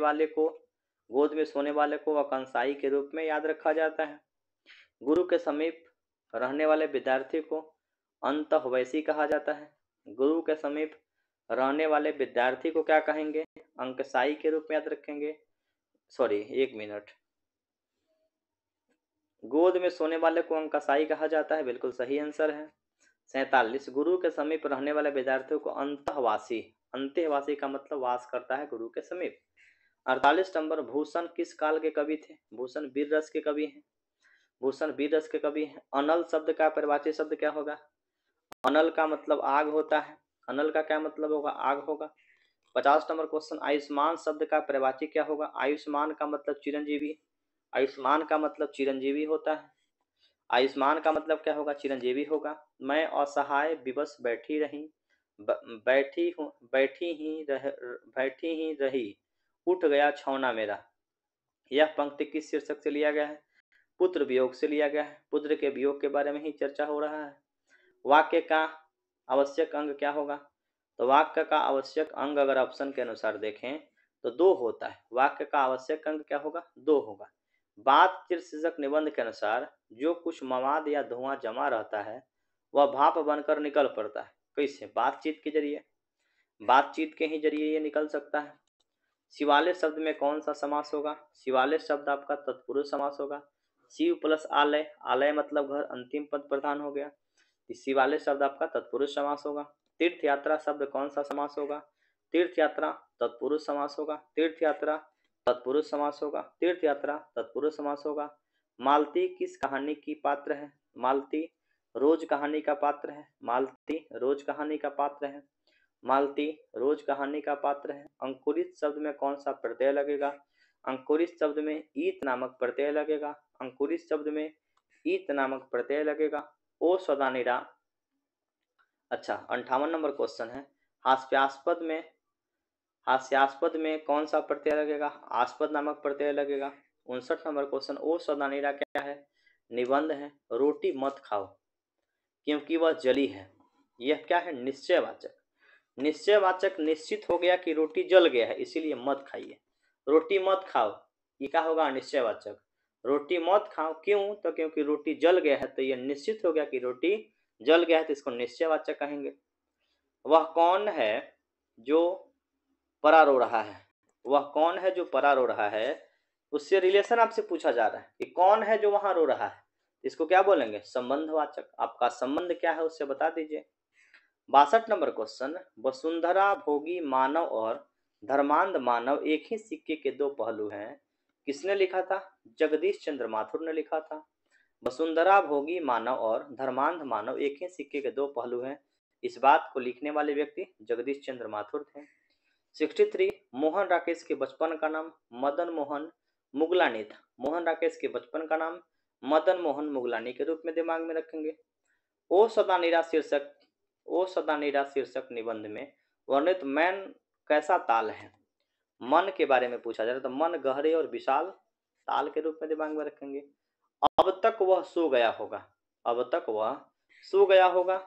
वाले को अकंसाई के रूप में याद रखा जाता है। गुरु के समीप रहने वाले विद्यार्थी को अंतःवैसी कहा जाता है। गुरु के समीप रहने वाले विद्यार्थी को क्या कहेंगे? अंकसाई के रूप में याद रखेंगे। Sorry, 1 minute. गोद में सोने वाले को अंकसाई कहा जाता है, बिल्कुल सही आंसर है। 47, गुरु के समीप रहने वाले विद्यार्थियों को अंतःवासी, अंत्यवासी का मतलब वास करता है गुरु के समीप। 48 नंबर, भूषण किस काल के कवि थे? भूषण वीर रस के कवि हैं। भूषण वीर रस के कवि हैं। अनल शब्द का पर्यायवाची शब्द क्या होगा? अनल का मतलब आग होता है। अनल का क्या मतलब होगा? आग होगा। 50 नंबर क्वेश्चन, आयुष्मान शब्द का पर्यायवाची क्या होगा? आयुष्मान का मतलब चिरंजीवी। आयुष्मान का मतलब चिरंजीवी होता है। आयुष्मान का मतलब क्या होगा? चिरंजीवी होगा। मैं असहाय विवश बैठी रही, बैठी ही रही, उठ गया छौना मेरा। यह पंक्ति किस शीर्षक से लिया गया है? पुत्र वियोग से लिया गया है। पुत्र के वियोग के बारे में ही चर्चा हो रहा है। वाक्य का आवश्यक अंग क्या होगा? तो वाक्य का आवश्यक अंग अगर ऑप्शन के अनुसार देखें तो 2 होता है। वाक्य का आवश्यक अंग क्या होगा? 2 होगा। बातचीत शीर्षक निबंध के अनुसार जो कुछ मवाद या धुआं जमा रहता है वह भाप बनकर निकल पड़ता है। कैसे? बातचीत के जरिए, बातचीत के ही जरिए ये निकल सकता है। शिवालय शब्द में कौन सा समास होगा? शिवालय शब्द आपका तत्पुरुष समास होगा। शिव प्लस आलय, आलय मतलब घर, अंतिम पद प्रधान हो गया। शिवालय शब्द आपका तत्पुरुष समास होगा। तीर्थ यात्रा शब्द कौन सा समास होगा? तीर्थ यात्रा तत्पुरुष समास होगा। तीर्थ यात्रा तत्पुरुष समास होगा। तीर्थ यात्रा तत्पुरुष समास होगा। मालती किस कहानी की पात्र है? मालती रोज कहानी का पात्र है। मालती रोज कहानी का पात्र है। मालती रोज कहानी का पात्र है। अंकुरित शब्द में कौन सा प्रत्यय लगेगा? अंकुरित शब्द में ईत नामक प्रत्यय लगेगा। अंकुरित शब्द में ईत नामक प्रत्यय लगेगा। ओ सदानिरा। अच्छा, 58 नंबर क्वेश्चन है, हास्यास्पद में कौन सा प्रत्यय लगेगा? आस्पद नामक प्रत्यय लगेगा। 59 नंबर क्वेश्चन, ओ सदानिरा क्या है? निबंध है। रोटी मत खाओ क्योंकि वह जली है, यह क्या है? निश्चयवाचक। निश्चयवाचक निश्चित हो गया कि रोटी जल गया है, इसीलिए मत खाइए। रोटी मत खाओ, ये क्या होगा? निश्चयवाचक। रोटी मत खाओ क्यों? तो क्योंकि रोटी जल गया है, तो यह निश्चित हो गया कि रोटी जल गया है, तो इसको निश्चयवाचक कहेंगे। वह कौन है जो परा रो रहा है? वह कौन है जो परा रो रहा है? उससे रिलेशन आपसे पूछा जा रहा है कि कौन है जो वहां रो रहा है, इसको क्या बोलेंगे? संबंधवाचक। आपका संबंध क्या है उससे बता दीजिए। 62 नंबर क्वेश्चन, वसुंधरा भोगी मानव और धर्मांध मानव एक ही सिक्के के दो पहलू हैं, किसने लिखा था? जगदीश चंद्र माथुर ने लिखा था। वसुंधरा भोगी मानव और धर्मांध मानव एक ही सिक्के के दो पहलू हैं, इस बात को लिखने वाले व्यक्ति जगदीश चंद्र माथुर थे। 63, मोहन राकेश के बचपन का नाम मदन मोहन मुगलानी था। मोहन राकेश के बचपन का नाम मदन मोहन मुगलानी के रूप में दिमाग में रखेंगे। ओ सदानीरा शीर्षक निबंध में वर्णित मैन कैसा ताल है? मन के बारे में पूछा जा रहा है, तो मन गहरे और विशाल ताल के रूप में दिमाग में रखेंगे। अब तक वह सो गया होगा, अब तक वह सो गया होगा।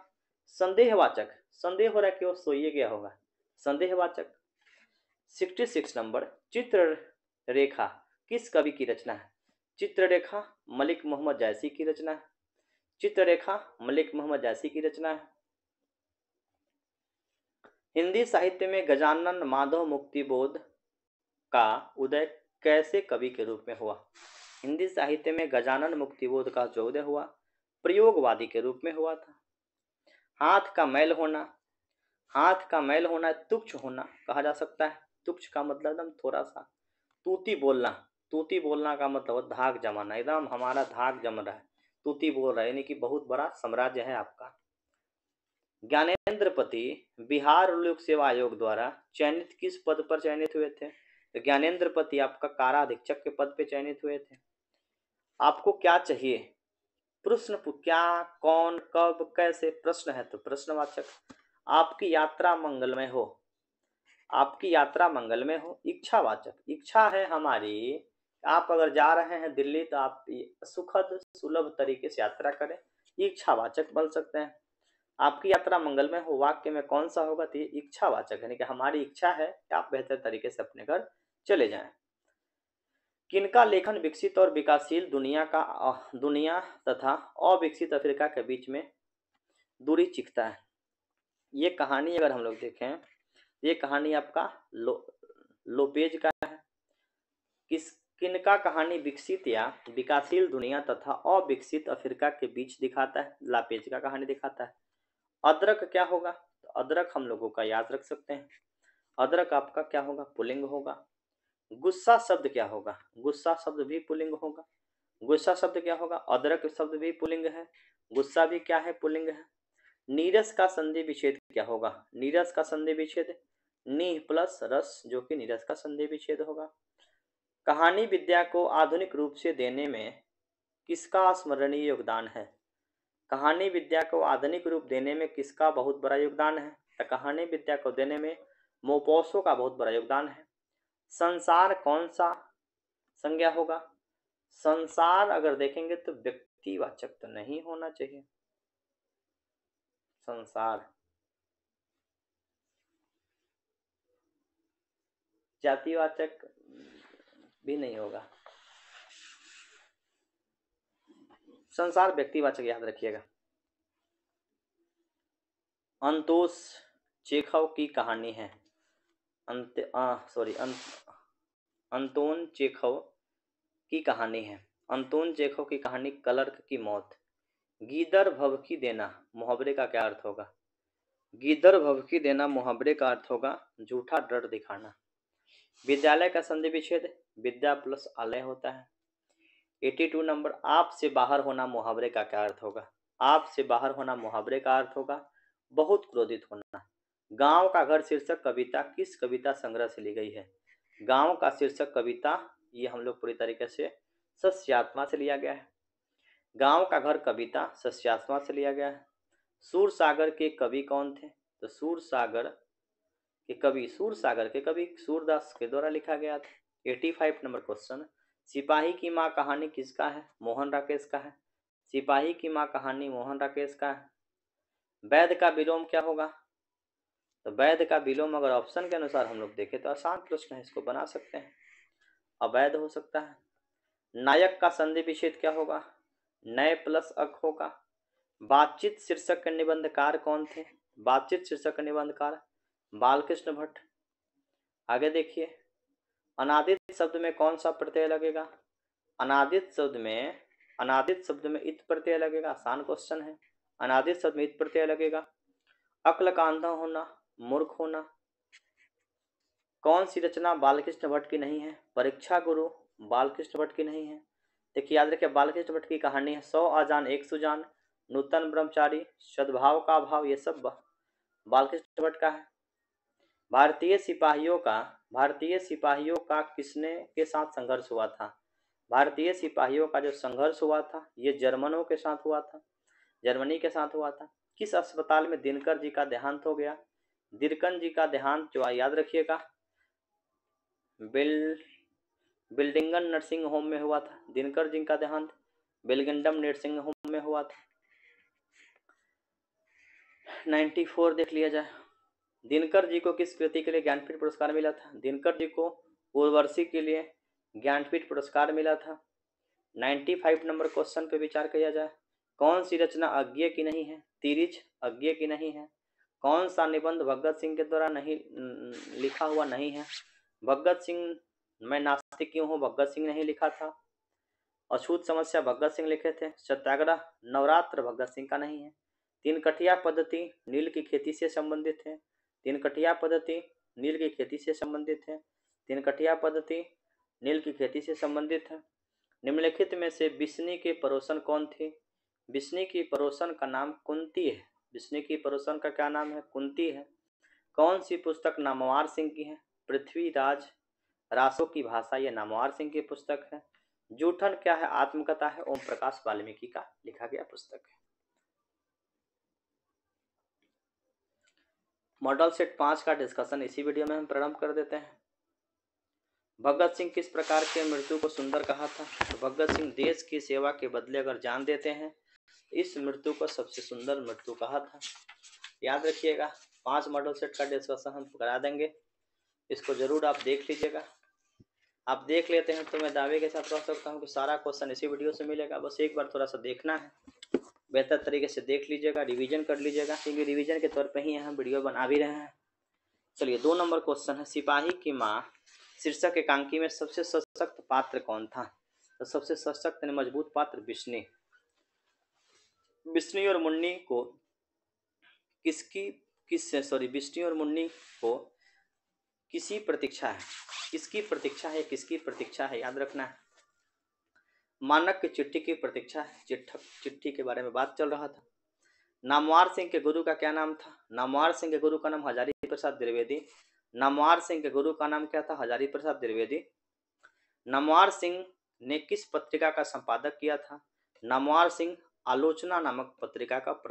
संदेहवाचक, संदेह हो रहा है कि वह सोइए गया होगा, संदेहवाचक। 66 नंबर, चित्ररेखा किस कवि की रचना है? चित्ररेखा मलिक मोहम्मद जायसी की रचना है। चित्ररेखा मलिक मोहम्मद जायसी की रचना है। हिंदी साहित्य में गजानन माधव मुक्तिबोध का उदय कैसे कवि के रूप में हुआ? हिंदी साहित्य में गजानन मुक्तिबोध का जो उदय हुआ प्रयोगवादी के रूप में हुआ था। हाथ का मैल होना, हाथ का मैल होना तुच्छ होना कहा जा सकता है। तुच्छ का मतलब एकदम थोड़ा सा। तूती बोलना, तूती बोलना का मतलब धाक जमाना, एकदम हमारा धाक जम रहा है, तूती बोल रहा है, यानी कि बहुत बड़ा साम्राज्य है आपका। ज्ञानेंद्रपति बिहार लोक सेवा आयोग द्वारा चयनित किस पद पर चयनित हुए थे? तो ज्ञानेंद्रपति आपका कारा अधीक्षक के पद पे चयनित हुए थे। आपको क्या चाहिए? प्रश्न क्या, कौन, कब, कैसे, प्रश्न है तो प्रश्नवाचक। आपकी यात्रा मंगलमय हो, आपकी यात्रा मंगलमय हो, इच्छावाचक। इच्छा है हमारी, आप अगर जा रहे हैं दिल्ली तो आप सुखद सुलभ तरीके से यात्रा करें, इच्छावाचक बोल सकते हैं। आपकी यात्रा मंगलमय हो वाक्य में कौन सा होगा? तो ये इच्छावाचक, यानी कि हमारी इच्छा है कि आप बेहतर तरीके से अपने घर चले जाएं। किनका लेखन विकसित और विकासशील दुनिया तथा अविकसित अफ्रीका के बीच में दूरी चिखता है? ये कहानी अगर हम लोग देखें, ये कहानी आपका लोपेज का है। किनका कहानी विकसित या विकासशील दुनिया तथा अविकसित अफ्रीका के बीच दिखाता है? लापेज का कहानी दिखाता है। अदरक क्या होगा? तो अदरक हम लोगों का याद रख सकते हैं, अदरक आपका क्या होगा? पुल्लिंग होगा। गुस्सा शब्द क्या होगा? गुस्सा शब्द भी पुल्लिंग होगा। गुस्सा शब्द क्या होगा? अदरक शब्द भी पुल्लिंग है, गुस्सा भी क्या है? पुल्लिंग है। नीरस का संधि विच्छेद क्या होगा? नीरस का संधि विच्छेद नी प्लस रस, जो कि नीरस का संधि विच्छेद होगा। कहानी विद्या को आधुनिक रूप से देने में किसका स्मरणीय योगदान है? कहानी विद्या को आधुनिक रूप देने में किसका बहुत बड़ा योगदान है? तो कहानी विद्या को देने में मोपोसो का बहुत बड़ा योगदान है। संसार कौन सा संज्ञा होगा? संसार अगर देखेंगे तो व्यक्तिवाचक तो नहीं होना चाहिए, संसार जातिवाचक भी नहीं होगा, संसार व्यक्तिवाचक याद रखिएगा। अंतोष चेखव की कहानी है, अंतोन चेखव की कहानी है। अंतोन चेखव की कहानी क्लर्क की मौत। गीदड़ भभकी देना मुहावरे का क्या अर्थ होगा? गीदड़ भभकी देना मुहावरे का अर्थ होगा झूठा डर दिखाना। विद्यालय का संधि विच्छेद विद्या प्लस आलय होता है। 82 नंबर, आप से बाहर होना मुहावरे का क्या अर्थ होगा? आप से बाहर होना मुहावरे का अर्थ होगा बहुत क्रोधित होना। गांव का घर शीर्षक कविता किस कविता संग्रह से ली गई है? गांव का शीर्षक कविता ये हम लोग पूरी तरीके से सस्यात्मा से लिया गया है। गांव का घर कविता सस्यात्मा से लिया गया है। सूर सागर के कवि कौन थे? तो सूर सागर के कवि सूरदास के द्वारा लिखा गया था। 85 नंबर क्वेश्चन, सिपाही की माँ कहानी किसका है? मोहन राकेश का है। सिपाही की माँ कहानी मोहन राकेश का है। वैध का विलोम क्या होगा? तो वैध का विलोम अगर ऑप्शन के अनुसार हम लोग देखें तो आसान प्रश्न है, इसको बना सकते हैं, अवैध हो सकता है। नायक का संधि विच्छेद क्या होगा? नए प्लस अक होगा। बातचीत शीर्षक के निबंधकार कौन थे? बातचीत शीर्षक के निबंधकार बालकृष्ण भट्ट। आगे देखिए, अनादित शब्द में कौन सा प्रत्यय लगेगा? अनादित शब्द में इत प्रत्यय लगेगा। आसान क्वेश्चन है, अनादित शब्द में इत प्रत्यय लगेगा। अक्ल का अंधा होना, मूर्ख होना। कौन सी रचना बालकृष्ण भट्ट की नहीं है? परीक्षा गुरु बालकृष्ण भट्ट की नहीं है। देखिए याद रखिए, बालकृष्ण भट्ट की कहानी है 100 आजान एक सुजान, नूतन ब्रह्मचारी, सद्भाव का अभाव, ये सब बालकृष्ण भट्ट का है। भारतीय सिपाहियों का किसने के साथ संघर्ष हुआ था? भारतीय सिपाहियों का जो संघर्ष हुआ था ये जर्मनों के साथ हुआ था, जर्मनी के साथ हुआ था। किस अस्पताल में दिनकर जी का देहांत हो गया? दिनकर जी का देहांत जो याद रखिएगा बिल्डिंगन नर्सिंग होम में हुआ था। दिनकर जी का देहांत बिल्डिंगम नर्सिंग होम में हुआ था। 94 देख लिया जाए। दिनकर जी को किस कृति के लिए ज्ञानपीठ पुरस्कार मिला था? दिनकर जी को उर्वशी के लिए ज्ञानपीठ पुरस्कार मिला था। 95 नंबर क्वेश्चन पे विचार किया जाए। कौन सी रचना अज्ञेय की नहीं है? तिरिच अज्ञेय की नहीं है। कौन सा निबंध भगत सिंह के द्वारा नहीं लिखा हुआ नहीं है? भगत सिंह मैं नास्तिक क्यों हूँ भगत सिंह नहीं लिखा था। अछूत समस्या भगत सिंह लिखे थे। सत्याग्रह नवरात्र भगत सिंह का नहीं है। तीन कठिया पद्धति नील की खेती से संबंधित है। तीन कठिया पद्धति नील की खेती से संबंधित है। तीन कठिया पद्धति नील की खेती से संबंधित है। निम्नलिखित में से बिस्नी के पड़ोसन कौन थे? बिस्नी की पड़ोसन का नाम कुंती है। बिस्नी की पड़ोसन का क्या नाम है? कुंती है। कौन सी पुस्तक नामवार सिंह की है? पृथ्वीराज रासों की भाषा, यह नामवार सिंह की पुस्तक है। जूठन क्या है? आत्मकथा है, ओम प्रकाश वाल्मीकि का लिखा गया पुस्तक है। मॉडल सेट 5 का डिस्कशन इसी वीडियो में हम प्रारंभ कर देते हैं। भगत सिंह किस प्रकार के मृत्यु को सुंदर कहा था? तो भगत सिंह देश की सेवा के बदले अगर जान देते हैं, इस मृत्यु को सबसे सुंदर मृत्यु कहा था। याद रखिएगा, 5 मॉडल सेट का डिस्कशन हम करा देंगे, इसको जरूर आप देख लीजिएगा। आप देख लेते हैं तो मैं दावे के साथ कह सकता हूँ कि सारा क्वेश्चन इसी वीडियो से मिलेगा। बस एक बार थोड़ा सा देखना है, बेहतर तरीके से देख लीजिएगा, रिवीजन कर लीजिएगा, क्योंकि रिवीजन के तौर पे ही हम वीडियो बना भी रहे हैं। चलिए 2 नंबर क्वेश्चन है, सिपाही की माँ शीर्षक एकांकी में सबसे सशक्त पात्र कौन था? तो सबसे सशक्त मजबूत पात्र बिस्नी और मुन्नी को बिस्नी और मुन्नी को किसकी प्रतीक्षा है? याद रखना है, मानक की चिट्ठी की प्रतीक्षा है। चिट्ठी के बारे में बात चल रहा था। नामवार सिंह के गुरु का क्या नाम था? नामवार सिंह के गुरु का नाम हजारी प्रसाद द्विवेदी। नामवार सिंह के गुरु का नाम क्या था? हजारी प्रसाद द्विवेदी। नामवार सिंह ने किस पत्रिका का संपादक किया था? नामवार सिंह आलोचना नामक पत्रिका का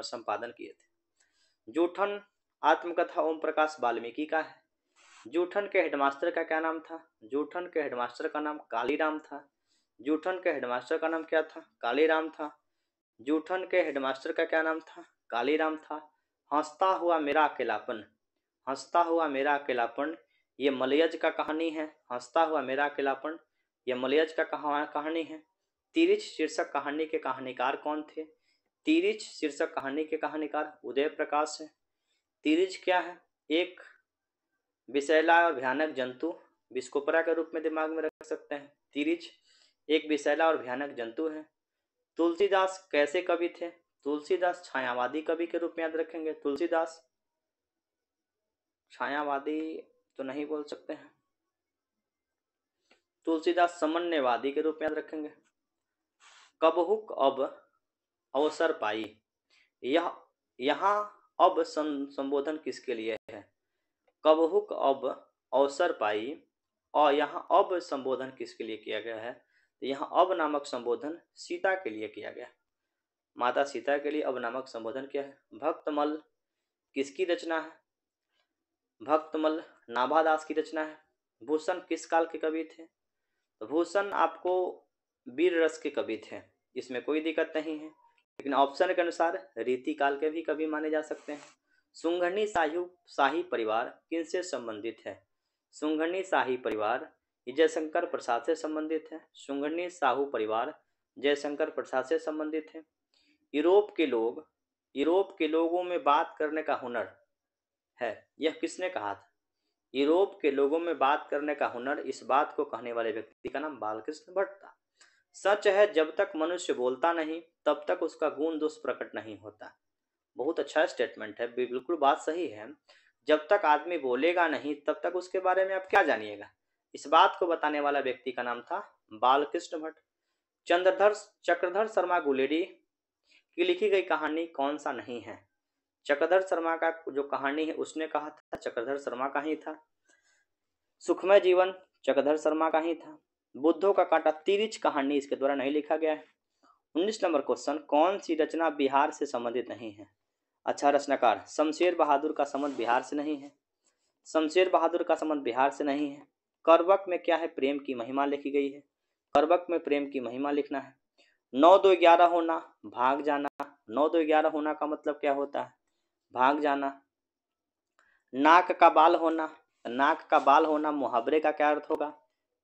संपादन किए थे। जूठन आत्मकथा ओम प्रकाश वाल्मीकि का है। जूठन के हेडमास्टर का क्या नाम था? जूठन के हेडमास्टर का नाम कालीराम था। जूठन के हेडमास्टर का नाम क्या था? कालीराम था। जूठन के हेडमास्टर का क्या नाम था? कालीराम था। हंसता हुआ मेरा अकेलापन ये मलयज का कहानी है। हंसता हुआ मेरा अकेलापन ये मलयज का कहानी है। तिरिच शीर्षक कहानी के कहानीकार कौन थे? तिरिच शीर्षक कहानी के कहानीकार उदय प्रकाश है। तिरिच क्या है? एक विषैला और भयानक जंतु, विस्कोपरा के रूप में दिमाग में रख सकते हैं। तिरिच एक विषैला और भयानक जंतु है। तुलसीदास कैसे कवि थे? तुलसीदास छायावादी कवि के रूप में याद रखेंगे। तुलसीदास छायावादी तो नहीं बोल सकते हैं। तुलसीदास समन्वयवादी के रूप में याद रखेंगे। कबहुक अब अवसर पाई, यह यहाँ अब संबोधन किसके लिए है? कबहुक अब अवसर पाई और यहाँ अब संबोधन किसके लिए किया गया है? तो यहाँ अब नामक संबोधन सीता के लिए किया गया। माता सीता के लिए अब नामक संबोधन क्या है? भक्तमल किसकी रचना है? भक्तमल नाभादास की रचना है। भूषण किस काल के कवि थे? तो भूषण आपको वीर रस के कवि थे, इसमें कोई दिक्कत नहीं है, लेकिन ऑप्शन के अनुसार रीति काल के भी कवि माने जा सकते हैं। सुंघनी शाही परिवार किनसे संबंधित है? सुंघनी शाही परिवार जयशंकर प्रसाद से संबंधित है। सुंघनी साहू परिवार जयशंकर प्रसाद से संबंधित है। यूरोप के लोगों में बात करने का हुनर है, यह किसने कहा था? यूरोप के लोगों में बात करने का हुनर, इस बात को कहने वाले व्यक्ति का नाम बालकृष्ण भट्ट था। सच है जब तक मनुष्य बोलता नहीं तब तक उसका गुण दोष प्रकट नहीं होता। बहुत अच्छा स्टेटमेंट है, बिल्कुल बात सही है। जब तक आदमी बोलेगा नहीं तब तक उसके बारे में आप क्या जानिएगा? इस बात को बताने वाला व्यक्ति का नाम था बालकृष्ण भट्ट। चक्रधर शर्मा गुलेरी की लिखी गई कहानी कौन सा नहीं है? चक्रधर शर्मा का जो कहानी है उसने कहा था, चक्रधर शर्मा का ही था। सुखमय जीवन चक्रधर शर्मा का ही था। बुद्धों का कांटा तिरिच कहानी इसके द्वारा नहीं लिखा गया है। 19 नंबर क्वेश्चन, कौन सी रचना बिहार से संबंधित नहीं है? अच्छा रचनाकार शमशेर बहादुर का संबंध बिहार से नहीं है। शमशेर बहादुर का संबंध बिहार से नहीं है। करवक में क्या है? प्रेम की महिमा लिखी गई है। करवक में प्रेम की महिमा लिखना है। 9 2 11 होना, भाग जाना। 9 2 11 होना का मतलब क्या होता है? भाग जाना। नाक का बाल होना, नाक का बाल होना मुहावरे का क्या अर्थ होगा?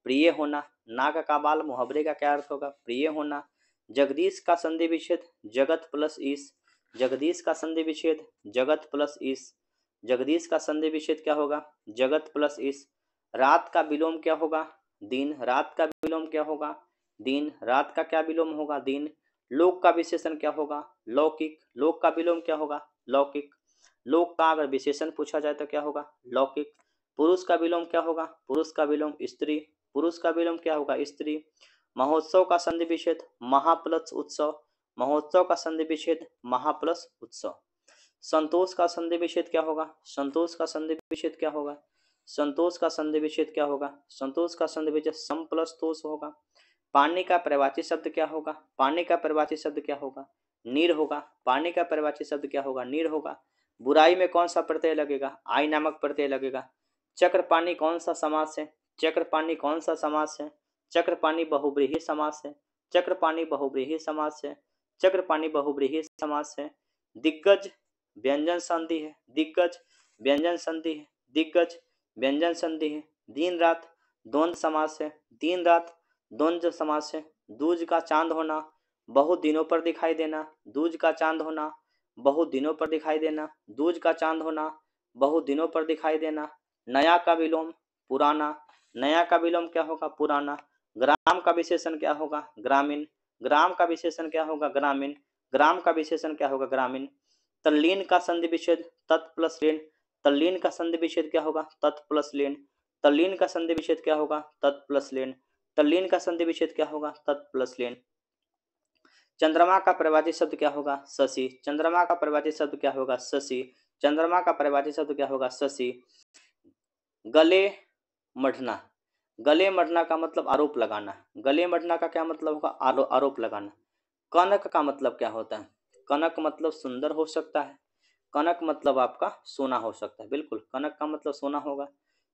प्रिय होना। नाक का बाल मुहावरे का क्या अर्थ होगा? प्रिय होना। जगदीश का संधि विच्छेद जगत प्लस ईश। जगदीश का संधि विच्छेद जगत प्लस ईश। जगदीश का संधि विच्छेद क्या होगा? जगत प्लस ईश। रात का विलोम क्या होगा? दिन। रात का विलोम क्या होगा? दिन। रात का क्या विलोम होगा? दिन। लोक का विशेषण क्या होगा? लौकिक। लोक का विलोम क्या होगा? लौकिक। लोक का अगर विशेषण पूछा जाए तो क्या होगा? लौकिक। पुरुष का विलोम क्या होगा? पुरुष का विलोम स्त्री। पुरुष का विलोम क्या होगा? स्त्री। महोत्सव का संधि विच्छेद महाप्लस उत्सव। महोत्सव का संधि विच्छेद महाप्लस उत्सव। संतोष का संधि विच्छेद क्या होगा? संतोष का संधि विच्छेद क्या होगा? संतोष का संधि विच्छेद क्या होगा? संतोष का संधि विच्छेद सम प्लस तोष होगा। पानी का परिवाची शब्द क्या होगा? पानी का परिवाची शब्द क्या होगा? नीर होगा। पानी का परिवाची शब्द क्या होगा? नीर होगा। बुराई में कौन सा प्रत्यय लगेगा? आई नामक प्रत्यय लगेगा। चक्रपाणी कौन सा समास है? चक्रपाणी कौन सा समास है? चक्रपाणी बहुव्रीहि समास है। चक्रपाणी बहुव्रीहि समास है। चक्रपाणी बहुव्रीहि समास है। दिग्गज व्यंजन संधि है। दिग्गज व्यंजन संधि है। दिग्गज व्यंजन संधि है। दिन रात द्वंद्व समास है। दिन रात द्वंद्व समास है। दूज का चांद होना, बहुत दिनों पर दिखाई देना। दूज का चांद होना, बहुत दिनों पर दिखाई देना। दूज का चांद होना, बहुत दिनों पर दिखाई देना। नया का विलोम पुराना। नया का विलोम क्या होगा? पुराना। ग्राम का विशेषण क्या होगा? ग्रामीण। ग्राम का विशेषण क्या होगा? ग्रामीण। ग्राम का विशेषण क्या होगा? ग्रामीण। तल्लीन का संधि विच्छेद तत् प्लस लीन। तल्लीन का संधि विच्छेद क्या होगा? तत् प्लस लीन। तल्लीन का संधि विच्छेद क्या होगा? तत् प्लस लीन। तल्लीन का संधि विच्छेद क्या होगा? तत् प्लस लीन। चंद्रमा का परिभाषित शब्द क्या होगा? शशि। चंद्रमा का परिभाषित शब्द क्या होगा? शशि। चंद्रमा का परिभाषित शब्द क्या होगा? शशि। गले मढ़ना। गले मढ़ना का मतलब आरोप लगाना। गले मढ़ना का क्या मतलब होगा? आरोप लगाना। कनक का मतलब क्या होता है? कनक मतलब सुंदर हो सकता है। कनक मतलब आपका सोना हो सकता है। बिल्कुल, कनक का मतलब सोना होगा।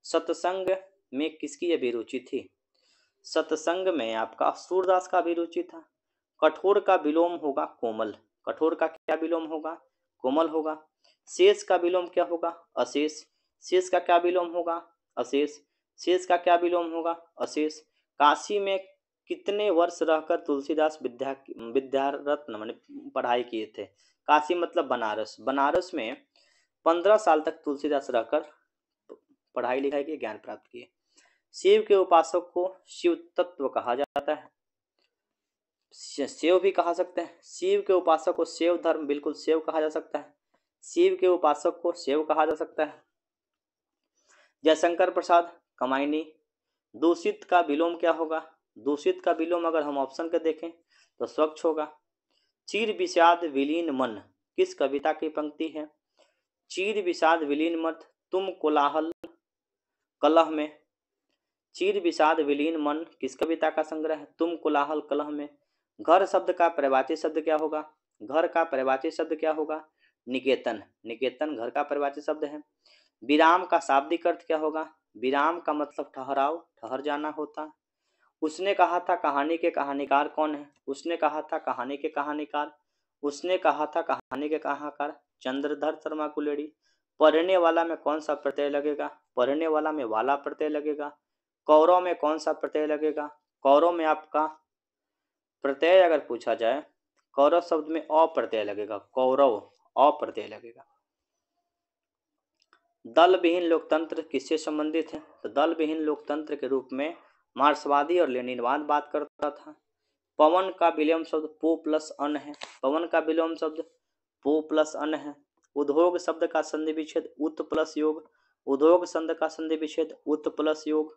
सत्संग में किसकी अभिरुचि थी? सत्संग में आपका सूरदास का अभिरुचि था। कठोर का विलोम होगा कोमल। कठोर का क्या विलोम होगा? कोमल होगा। शेष का विलोम क्या होगा? अशेष। शेष का क्या विलोम होगा? अशेष। शेष का क्या विलोम होगा? अशेष। काशी में कितने वर्ष रहकर तुलसीदास विद्यारत्न माने पढ़ाई किए थे? काशी मतलब बनारस। बनारस में 15 साल तक तुलसीदास रहकर पढ़ाई लिखाई की, ज्ञान प्राप्त किए। शिव के उपासक को शिव तत्व कहा जाता है। शिव भी कहा सकते हैं। शिव के उपासक को शिव धर्म, बिल्कुल शिव कहा जा सकता है। शिव के उपासक को शिव कहा जा सकता है। जयशंकर प्रसाद, कमायनी। दूषित का विलोम क्या होगा? दूषित का विलोम अगर हम ऑप्शन के देखें तो स्वच्छ होगा। चीर विषाद विलीन मन किस कविता की पंक्ति है? चीर विषाद विलीन मत तुम कोलाहल कलह में। चीर विषाद विलीन मन किस कविता का संग्रह है? तुम कोलाहल कलह में। घर शब्द का परिवाची शब्द क्या होगा? घर का परिवाची शब्द क्या होगा? निकेतन। निकेतन घर का परिवाची शब्द है। विराम का शाब्दिक अर्थ क्या होगा? विराम का मतलब ठहराव, ठहर जाना होता है। उसने कहा था कहानी के कहानीकार कौन है? उसने कहा था कहानी के कहानीकार, उसने कहा था कहानी के कहानीकार चंद्रधर शर्मा कुलेड़ी। पढ़ने वाला में कौन सा प्रत्यय लगेगा? पढ़ने वाला में वाला प्रत्यय लगेगा। कौरव में कौन सा प्रत्यय लगेगा? कौरव में आपका प्रत्यय अगर पूछा जाए, कौरव शब्द में अ प्रत्यय लगेगा। कौरव अ प्रत्यय लगेगा। दल विहीन लोकतंत्र किससे संबंधित है? तो दल विहीन लोकतंत्र के रूप में मार्क्सवादी और लेनिनवाद बात करता था। पवन का विलोम शब्द पो प्लस अन है। पवन का विलोम शब्द पो प्लस अन है। उद्योग शब्द का संधि विच्छेद उत प्लस योग। उद्योग शब्द का संधि विच्छेद उत प्लस योग।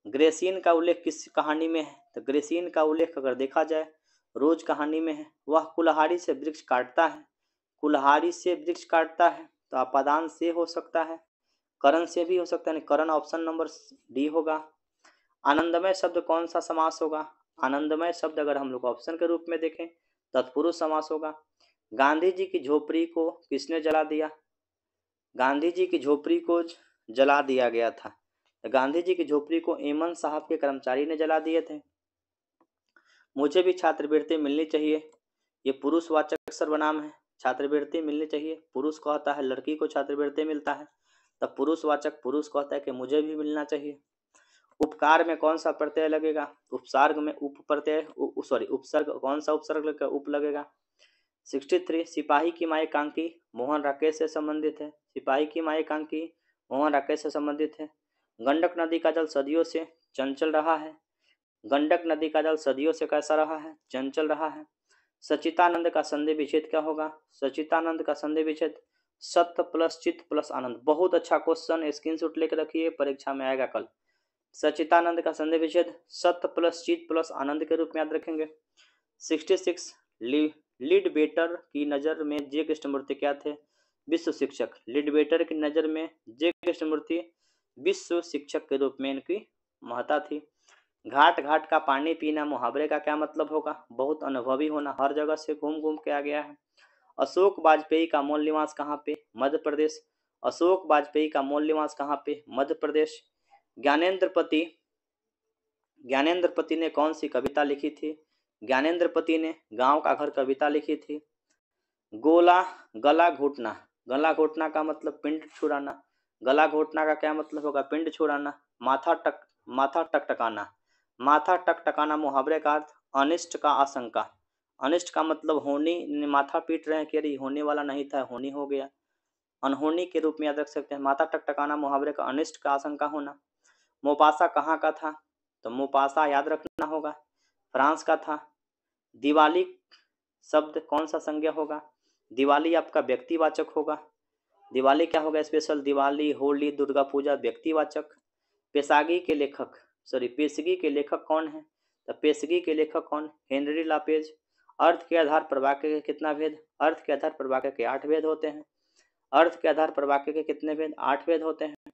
ग्रेसीन का उल्लेख किस कहानी में है? तो ग्रेसीन का उल्लेख अगर देखा जाए रोज कहानी में है। वह कुल्हाड़ी से वृक्ष काटता है। कुल्हाड़ी से वृक्ष काटता है तो अपादान से हो सकता है, करण से भी हो सकता है। करण ऑप्शन नंबर डी होगा। आनंदमय शब्द कौन सा समास होगा? आनंदमय शब्द अगर हम लोग ऑप्शन के रूप में देखें तत्पुरुष समास होगा। गांधी जी की झोपड़ी को किसने जला दिया? गांधी जी की झोपड़ी को जला दिया गया था। गांधी जी की झोपड़ी को एमन साहब के कर्मचारी ने जला दिए थे। मुझे भी छात्रवृत्ति मिलनी चाहिए, ये पुरुषवाचक सर्वनाम है। छात्रवृत्ति मिलनी चाहिए, पुरुष कहता है लड़की को छात्रवृत्ति मिलता है, तब पुरुषवाचक पुरुष कहता है कि मुझे भी मिलना चाहिए। उपकार में कौन सा प्रत्यय लगेगा? उपसर्ग में उप प्रत्यय उपसर्ग कौन सा उपसर्ग लगेगा? उप लगेगा। 63 सिपाही की माई कांकी मोहन राकेश से संबंधित है। सिपाही की माई कांकी मोहन राकेश से संबंधित है। गंडक नदी का जल सदियों से चंचल रहा है। गंडक नदी का जल सदियों से कैसा रहा है? चंचल रहा है। सचितानंद का संधि विच्छेद क्या होगा? सचितानंद का संधि विच्छेद सत्य प्लस चित्त प्लस आनंद। बहुत अच्छा क्वेश्चन, स्क्रीनशॉट लेकर रखिए, परीक्षा में आएगा कल। सचितानंद का संधि विच्छेद सत्य प्लस चित्त प्लस आनंद के रूप में याद रखेंगे। 66 लीडबेटर की नज़र में जे कृष्णमूर्ति क्या थे? विश्व शिक्षक। लीडबेटर की नज़र में जे कृष्णमूर्ति विश्व शिक्षक के रूप में इनकी महत्ता थी। घाट घाट का पानी पीना मुहावरे का क्या मतलब होगा? बहुत अनुभवी होना, हर जगह से घूम घूम के आ गया है। अशोक वाजपेयी का मूल निवास कहाँ पे? मध्य प्रदेश। अशोक वाजपेयी का मूल निवास कहाँ पे? मध्य प्रदेश। ज्ञानेंद्रपति ने कौन सी कविता लिखी थी? ज्ञानेंद्रपति ने गांव का घर कविता लिखी थी। गला घोटना, गला घोटना का मतलब पिंड छुड़ाना। गला घोटना का क्या मतलब होगा? पिंड छुड़ाना। माथा टकटकाना, माथा टकटकाना मुहावरे का अर्थ अनिष्ट का आशंका। अनिष्ट का मतलब होनी, माथा पीट रहे हैं कि अरे होने वाला नहीं था, होनी हो गया, अनहोनी के रूप में याद रख सकते हैं। माथा टकटकाना मुहावरे का अनिष्ट का आशंका होना। मोपासा कहाँ का था? तो मोपासा याद रखना होगा फ्रांस का था। दिवाली शब्द कौन सा संज्ञा होगा? दिवाली आपका व्यक्तिवाचक होगा। दिवाली क्या होगा? स्पेशल। दिवाली, होली, दुर्गा पूजा व्यक्तिवाचक। पेशगी के लेखक कौन है? तो पेशगी के लेखक कौन? हेनरी लापेज। अर्थ के आधार पर वाक्य के कितना भेद? अर्थ के आधार पर वाक्य के 8 भेद होते हैं। अर्थ के आधार पर वाक्य के कितने भेद? 8 भेद होते हैं।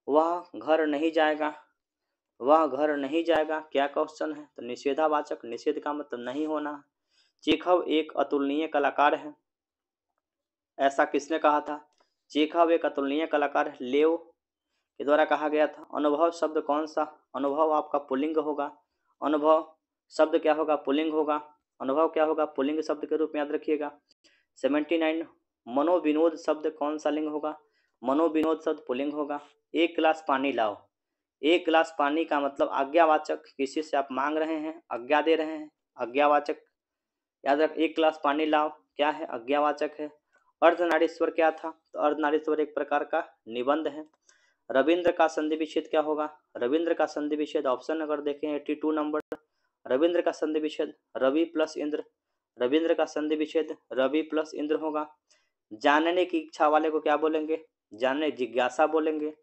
वह घर नहीं जाएगा, वह घर नहीं जाएगा क्या क्वेश्चन है? तो निषेधावाचक। निषेध का मतलब नहीं होना। चेखव एक अतुलनीय कलाकार है, ऐसा किसने कहा था? चेखव एक अतुलनीय कलाकार है, लेव के द्वारा कहा गया था। अनुभव शब्द कौन सा? अनुभव आपका पुल्लिंग होगा। अनुभव शब्द क्या होगा? पुल्लिंग होगा। अनुभव क्या होगा? पुल्लिंग शब्द के रूप में याद रखिएगा। 79 मनोविनोद शब्द कौन सा लिंग होगा? मनोविनोद शब्द पुल्लिंग होगा। एक गिलास पानी लाओ, एक गिलास पानी का मतलब आज्ञावाचक, किसी से आप मांग रहे हैं, आज्ञा दे रहे हैं, आज्ञावाचक याद रख। एक गिलास पानी लाओ क्या है? आज्ञावाचक है। अर्धनारीश्वर क्या था? तो अर्धनारीश्वर एक प्रकार का निबंध है। रविंद्र का संधि विच्छेद क्या होगा? रविंद्र का संधि विच्छेद ऑप्शन अगर देखें 82 नंबर, रविंद्र का संधि विच्छेद रवि प्लस इंद्र, रविंद्र का संधि विच्छेद रवि प्लस इंद्र होगा। जानने की इच्छा वाले को क्या बोलेंगे, जानने जिज्ञासा बोलेंगे।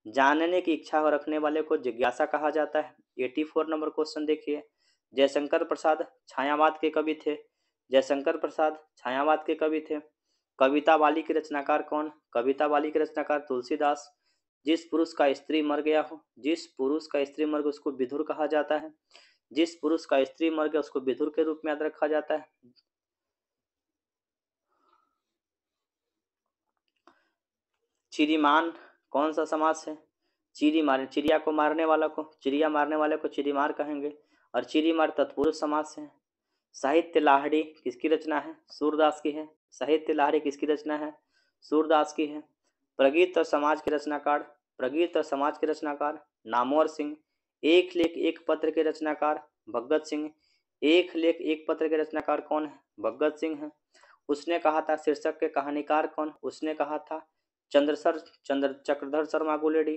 जानने की इच्छा रखने वाले को जिज्ञासा कहा जाता है। 84 नंबर क्वेश्चन देखिए, जयशंकर प्रसाद छायावाद के कवि थे। जयशंकर प्रसाद छायावाद के कवि थे। कविता वाली के रचनाकार कौन, कविता वाली के रचनाकार तुलसीदास। जिस पुरुष का स्त्री मर गया हो, जिस पुरुष का स्त्री मर गया उसको विधुर कहा जाता है। जिस पुरुष का स्त्री मर गया उसको विधुर के रूप में याद रखा जाता है। चिरीमान कौन सा समास है, चिरी मार, चिड़िया को मारने वाला को, चिड़िया मारने वाले को चिरीमार कहेंगे। और चिरीमार तत्पुरुष समास है। साहित्य लाहड़ी किसकी रचना है, सूरदास की है। साहित्य लाहड़ी किसकी रचना है, सूरदास की है। प्रगीत और समाज के रचनाकार, प्रगीत और समाज के रचनाकार नामवर सिंह। एक लेख एक पत्र के रचनाकार भगत सिंह। एक लेख एक पत्र के रचनाकार कौन है, भगत सिंह है। उसने कहा था शीर्षक के कहानीकार कौन, उसने कहा था चक्रधर शर्मा गुलेडी।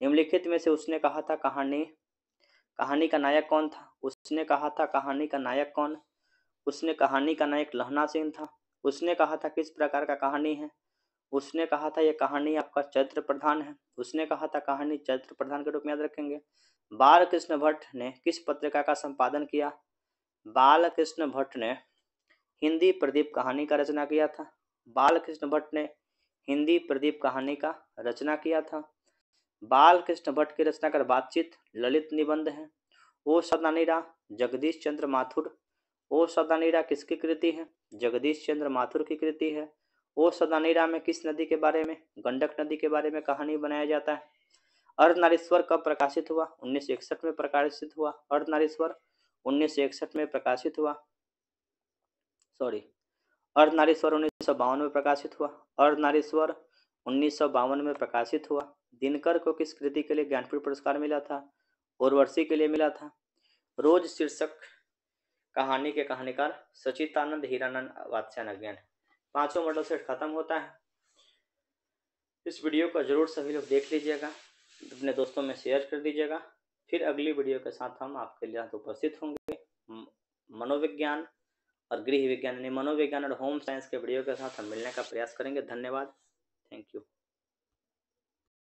निम्नलिखित में से उसने कहा था कहानी का नायक कौन था, उसने कहा था कहानी का नायक कौन, उसने कहानी का नायक लहना सिंह था। उसने कहा था किस प्रकार का कहानी है, उसने कहा था यह कहानी आपका चरित्र प्रधान है। उसने कहा था कहानी चरित्र प्रधान के रूप में याद रखेंगे। बालकृष्ण भट्ट ने किस पत्रिका का संपादन किया, बालकृष्ण भट्ट ने हिंदी प्रदीप कहानी का रचना किया था। बालकृष्ण भट्ट ने हिंदी प्रदीप कहानी का रचना किया था। बालकृष्ण भट्ट की रचना कर बातचीत ललित निबंध है। ओ सदानीरा जगदीश चंद्र माथुर। ओ सदानीरा किसकी कृति है, जगदीश चंद्र माथुर की कृति है। ओ सदानीरा में किस नदी के बारे में, गंडक नदी के बारे में कहानी बनाया जाता है। अर्धनारीश्वर कब प्रकाशित हुआ, 1961 में प्रकाशित हुआ। अर्धनारीश्वर 1961 में प्रकाशित हुआ। अर्धनारीश्वर 1952 में प्रकाशित हुआ। अर्धनारीश्वर 1952 में प्रकाशित हुआ। दिनकर को किस कृति के लिए ज्ञानपीठ पुरस्कार मिला था, उर्वशी के लिए मिला था। रोज शीर्षक कहानी के कहानीकार सचितानंद हीरानंद वात्स्यायन ज्ञान। पांचों मॉडल सेट खत्म होता है। इस वीडियो को जरूर सभी लोग देख लीजिएगा, अपने दोस्तों में शेयर कर दीजिएगा। फिर अगली वीडियो के साथ हम आपके लिए उपस्थित होंगे। मनोविज्ञान और गृह विज्ञान यानी मनोविज्ञान और होम साइंस के वीडियो के साथ हम मिलने का प्रयास करेंगे। धन्यवाद, थैंक यू।